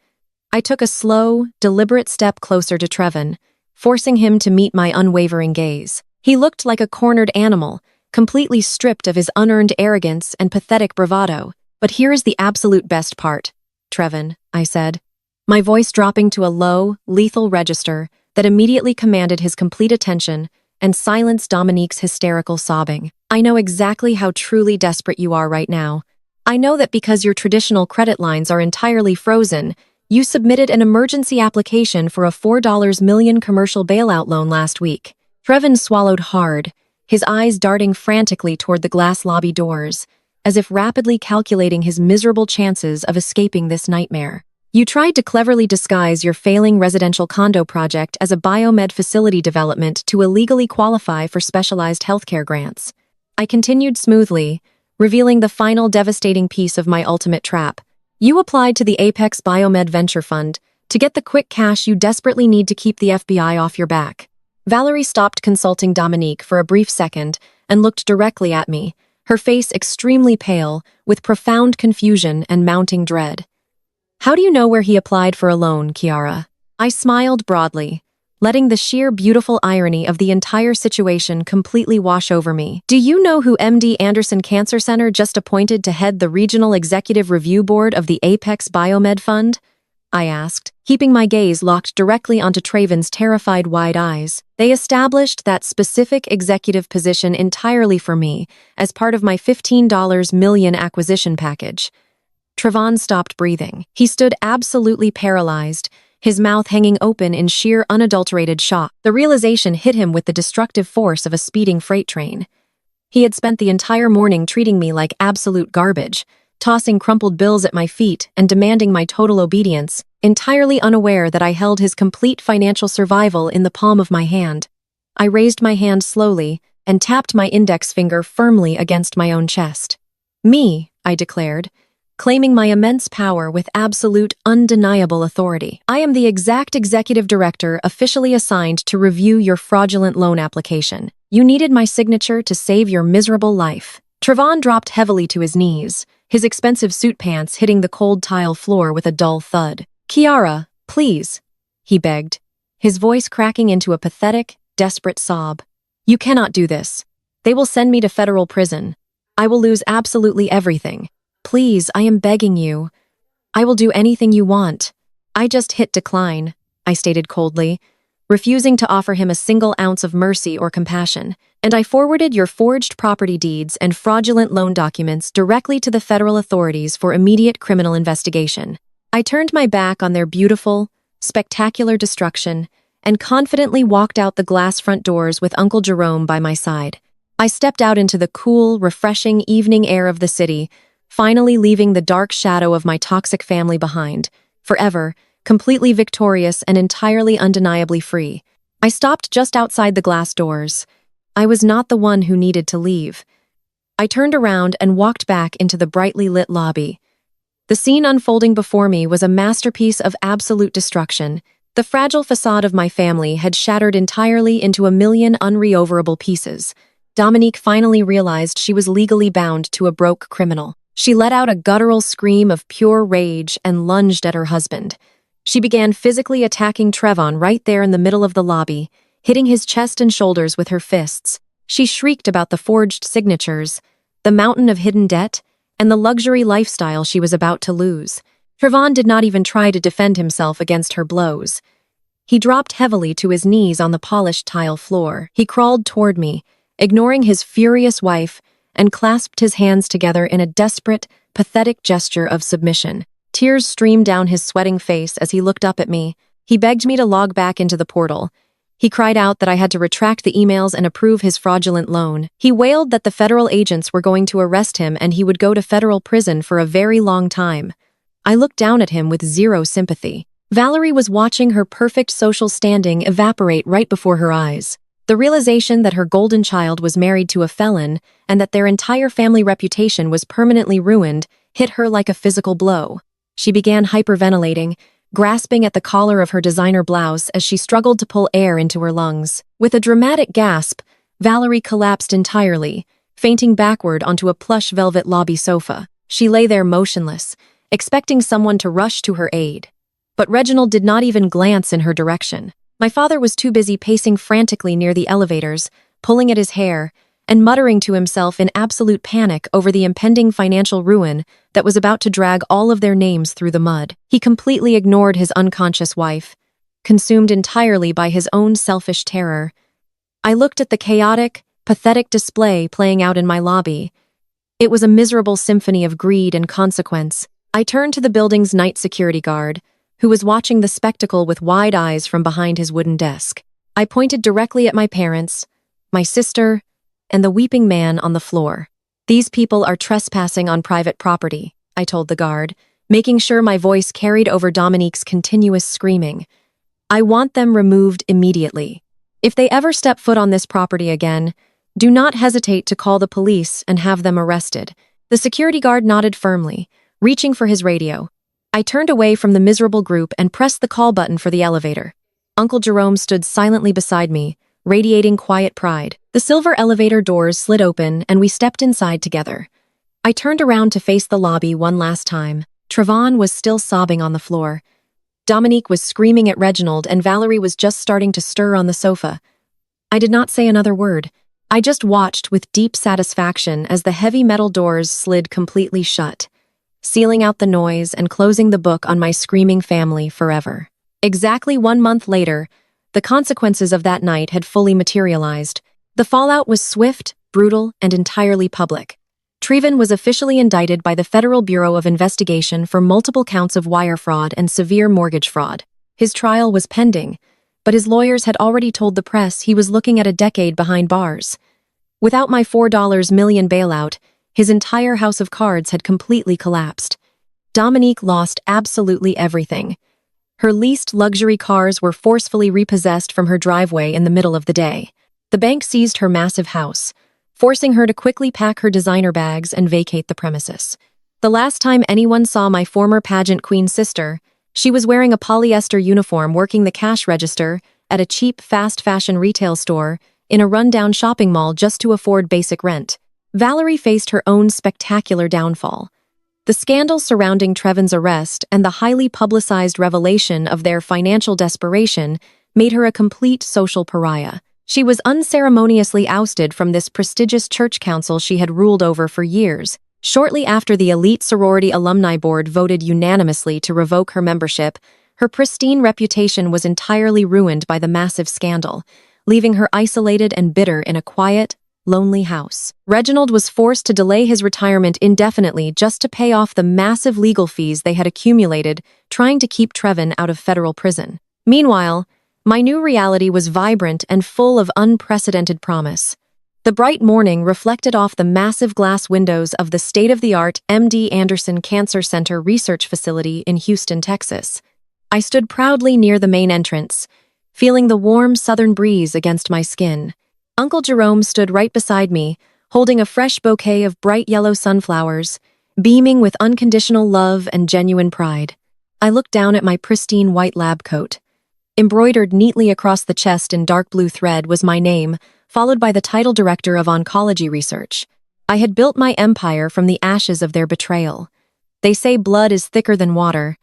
I took a slow, deliberate step closer to Trevon, forcing him to meet my unwavering gaze. He looked like a cornered animal, completely stripped of his unearned arrogance and pathetic bravado. But here is the absolute best part, Trevon, I said, my voice dropping to a low, lethal register that immediately commanded his complete attention and silenced Dominique's hysterical sobbing. I know exactly how truly desperate you are right now. I know that because your traditional credit lines are entirely frozen, you submitted an emergency application for a $4 million commercial bailout loan last week. Trevon swallowed hard, his eyes darting frantically toward the glass lobby doors, as if rapidly calculating his miserable chances of escaping this nightmare. You tried to cleverly disguise your failing residential condo project as a biomed facility development to illegally qualify for specialized healthcare grants. I continued smoothly, revealing the final devastating piece of my ultimate trap. You applied to the Apex Biomed Venture Fund to get the quick cash you desperately need to keep the FBI off your back. Valerie stopped consulting Dominique for a brief second and looked directly at me, her face extremely pale, with profound confusion and mounting dread. How do you know where he applied for a loan, Kiara? I smiled broadly, letting the sheer beautiful irony of the entire situation completely wash over me. Do you know who MD Anderson Cancer Center just appointed to head the Regional Executive Review Board of the Apex Biomed Fund? I asked, keeping my gaze locked directly onto Trevon's terrified wide eyes. They established that specific executive position entirely for me as part of my $15 million acquisition package. Trevon stopped breathing. He stood absolutely paralyzed, his mouth hanging open in sheer unadulterated shock. The realization hit him with the destructive force of a speeding freight train. He had spent the entire morning treating me like absolute garbage, tossing crumpled bills at my feet and demanding my total obedience, entirely unaware that I held his complete financial survival in the palm of my hand. I raised my hand slowly and tapped my index finger firmly against my own chest. Me, I declared, claiming my immense power with absolute, undeniable authority. I am the exact executive director officially assigned to review your fraudulent loan application. You needed my signature to save your miserable life. Trevon dropped heavily to his knees, his expensive suit pants hitting the cold tile floor with a dull thud. Kiara, please, he begged, his voice cracking into a pathetic, desperate sob. You cannot do this. They will send me to federal prison. I will lose absolutely everything. Please, I am begging you. I will do anything you want. I just hit decline, I stated coldly, refusing to offer him a single ounce of mercy or compassion, and I forwarded your forged property deeds and fraudulent loan documents directly to the federal authorities for immediate criminal investigation. I turned my back on their beautiful, spectacular destruction and confidently walked out the glass front doors with Uncle Jerome by my side. I stepped out into the cool, refreshing evening air of the city, finally leaving the dark shadow of my toxic family behind, forever, completely victorious and entirely undeniably free. I stopped just outside the glass doors. I was not the one who needed to leave. I turned around and walked back into the brightly lit lobby. The scene unfolding before me was a masterpiece of absolute destruction. The fragile facade of my family had shattered entirely into a million unreoverable pieces. Dominique finally realized she was legally bound to a broke criminal. She let out a guttural scream of pure rage and lunged at her husband. She began physically attacking Trevon right there in the middle of the lobby, hitting his chest and shoulders with her fists. She shrieked about the forged signatures, the mountain of hidden debt, and the luxury lifestyle she was about to lose. Trevon did not even try to defend himself against her blows. He dropped heavily to his knees on the polished tile floor. He crawled toward me, ignoring his furious wife, and clasped his hands together in a desperate, pathetic gesture of submission. Tears streamed down his sweating face as he looked up at me. He begged me to log back into the portal. He cried out that I had to retract the emails and approve his fraudulent loan. He wailed that the federal agents were going to arrest him and he would go to federal prison for a very long time. I looked down at him with zero sympathy. Valerie was watching her perfect social standing evaporate right before her eyes. The realization that her golden child was married to a felon and that their entire family reputation was permanently ruined hit her like a physical blow. She began hyperventilating, grasping at the collar of her designer blouse as she struggled to pull air into her lungs. With a dramatic gasp, Valerie collapsed entirely, fainting backward onto a plush velvet lobby sofa. She lay there motionless, expecting someone to rush to her aid. But Reginald did not even glance in her direction. My father was too busy pacing frantically near the elevators, pulling at his hair, and muttering to himself in absolute panic over the impending financial ruin that was about to drag all of their names through the mud. He completely ignored his unconscious wife, consumed entirely by his own selfish terror. I looked at the chaotic, pathetic display playing out in my lobby. It was a miserable symphony of greed and consequence. I turned to the building's night security guard, who was watching the spectacle with wide eyes from behind his wooden desk. I pointed directly at my parents, my sister, and the weeping man on the floor. "These people are trespassing on private property," I told the guard, making sure my voice carried over Dominique's continuous screaming. "I want them removed immediately. If they ever step foot on this property again, do not hesitate to call the police and have them arrested." The security guard nodded firmly, reaching for his radio. I turned away from the miserable group and pressed the call button for the elevator. Uncle Jerome stood silently beside me, radiating quiet pride. The silver elevator doors slid open and we stepped inside together. I turned around to face the lobby one last time. Trevon was still sobbing on the floor. Dominique was screaming at Reginald and Valerie was just starting to stir on the sofa. I did not say another word. I just watched with deep satisfaction as the heavy metal doors slid completely shut, sealing out the noise and closing the book on my screaming family forever. Exactly 1 month later, the consequences of that night had fully materialized. The fallout was swift, brutal, and entirely public. Trevon was officially indicted by the Federal Bureau of Investigation for multiple counts of wire fraud and severe mortgage fraud. His trial was pending, but his lawyers had already told the press he was looking at a decade behind bars. Without my $4 million bailout, his entire house of cards had completely collapsed. Dominique lost absolutely everything. Her leased luxury cars were forcefully repossessed from her driveway in the middle of the day. The bank seized her massive house, forcing her to quickly pack her designer bags and vacate the premises. The last time anyone saw my former pageant queen sister, she was wearing a polyester uniform working the cash register at a cheap fast fashion retail store in a rundown shopping mall just to afford basic rent. Valerie faced her own spectacular downfall. The scandal surrounding Trevon's arrest and the highly publicized revelation of their financial desperation made her a complete social pariah. She was unceremoniously ousted from this prestigious church council she had ruled over for years. Shortly after the elite sorority alumni board voted unanimously to revoke her membership, her pristine reputation was entirely ruined by the massive scandal, leaving her isolated and bitter in a quiet, lonely house. Reginald was forced to delay his retirement indefinitely just to pay off the massive legal fees they had accumulated trying to keep Trevon out of federal prison. Meanwhile, my new reality was vibrant and full of unprecedented promise. The bright morning reflected off the massive glass windows of the state-of-the-art MD Anderson Cancer Center research facility in Houston, Texas. I stood proudly near the main entrance, feeling the warm southern breeze against my skin. Uncle Jerome stood right beside me, holding a fresh bouquet of bright yellow sunflowers, beaming with unconditional love and genuine pride. I looked down at my pristine white lab coat. Embroidered neatly across the chest in dark blue thread was my name, followed by the title director of oncology research. I had built my empire from the ashes of their betrayal. They say blood is thicker than water,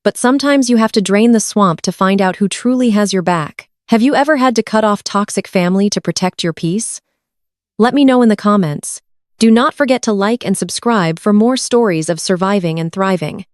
but sometimes you have to drain the swamp to find out who truly has your back. Have you ever had to cut off toxic family to protect your peace? Let me know in the comments. Do not forget to like and subscribe for more stories of surviving and thriving.